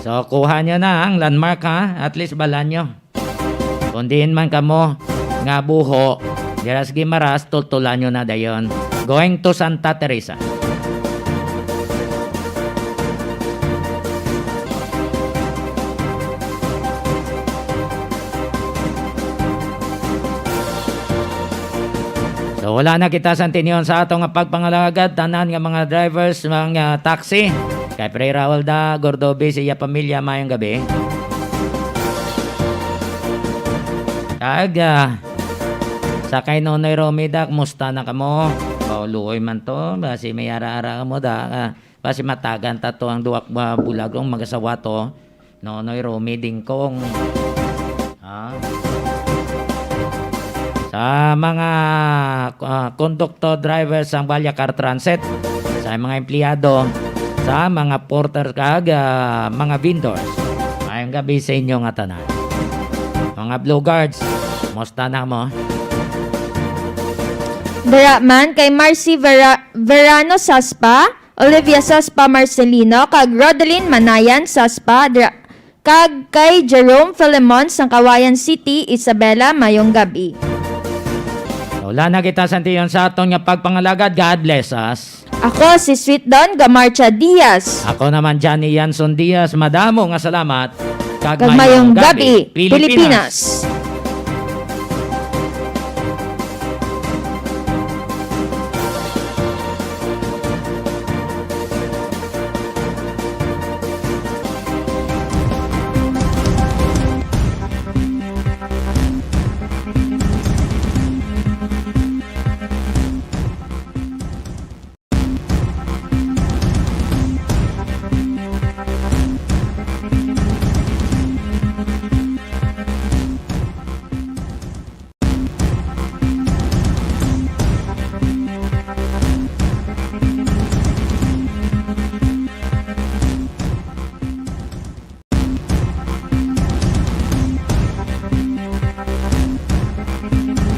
So, kuha nyo na ang landmark ha. At least balan nyo. Kung diin man kamo nga buho, diras Guimaras, tutulan nyo na dayon. Going to Santa Teresa. So wala na kita sa tinyon sa atong pagpangalagad tanan nga mga drivers mga taxi kay Pre Raul da Gordobe siya pamilya mayong gabi. Sakay Nonoy Romida, kumusta na kamo? Pauluoy man to, basi may ara-ara mo da. Basi matagan ta to ang duwak bulagong magasawa to. Nonoy Romi dingkong. Sa mga conductor drivers ang Balyacar Transit, sa mga empleyado, sa mga porter mga vendors. Mayong gabi sa inyo nga tanan. Mga Blue Guards, musta na mo? Daraman kay Marcy Verano Saspa, Olivia Saspa Marcelino, kag Rodeline Manayan Saspa, kag kay Jerome Filemon sang Kawayan City, Isabela, mayong gabi. Wala na kita sa tiyon sa atong nga pagpangalagad. God bless us. Ako si Sweet Don Gamarcha Diaz. Ako naman Johnny Yanson Diaz. Madamo nga salamat. Kag mayong gabi, Pilipinas.